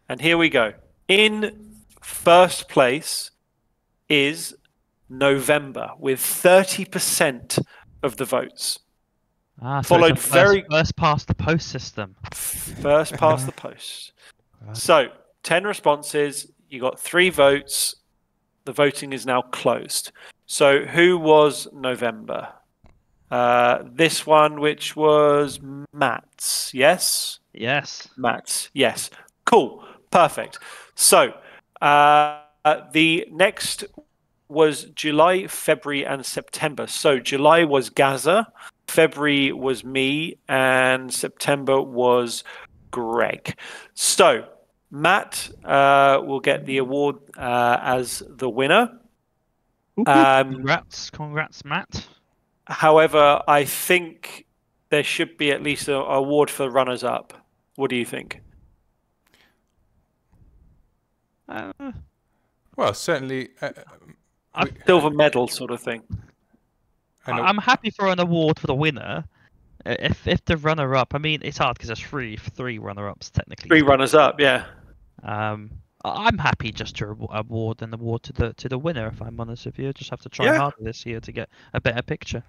And here we go. In first place is November with 30% of the votes. Followed first past the post system. First past the post. Right. So 10 responses. You got 3 votes. The voting is now closed. So who was November? This one, which was Matt's. Yes. Yes. Matt's. Yes. Cool. Perfect. So the next was July, February, and September. So July was Gaza, February was me, and September was Greg. So Matt will get the award as the winner. Congrats, Matt. However, I think there should be at least an award for the runners-up. What do you think? Well, certainly Silver medal sort of thing. I'm happy for an award for the winner. If the runner-up, I mean, it's hard because there's three runner-ups technically. 3 runners-up, yeah. I'm happy just to award an award to the winner. If I'm honest with you, just have to try harder this year to get a better picture.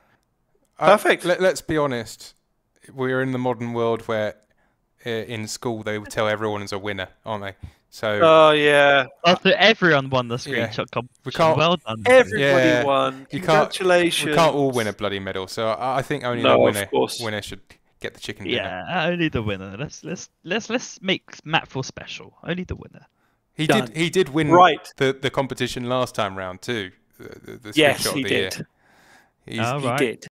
Perfect. Let's be honest. We're in the modern world where in school they tell everyone is a winner, aren't they? So. Oh yeah. After everyone won the screenshot competition, well done. Everybody won. Congratulations. We can't all win a bloody medal. So I think only the winner should get the chicken dinner. Yeah, only the winner. Let's make Matt feel special. Only the winner. He did win the competition last time round too. The yes, screenshot he of the did. Year. He did.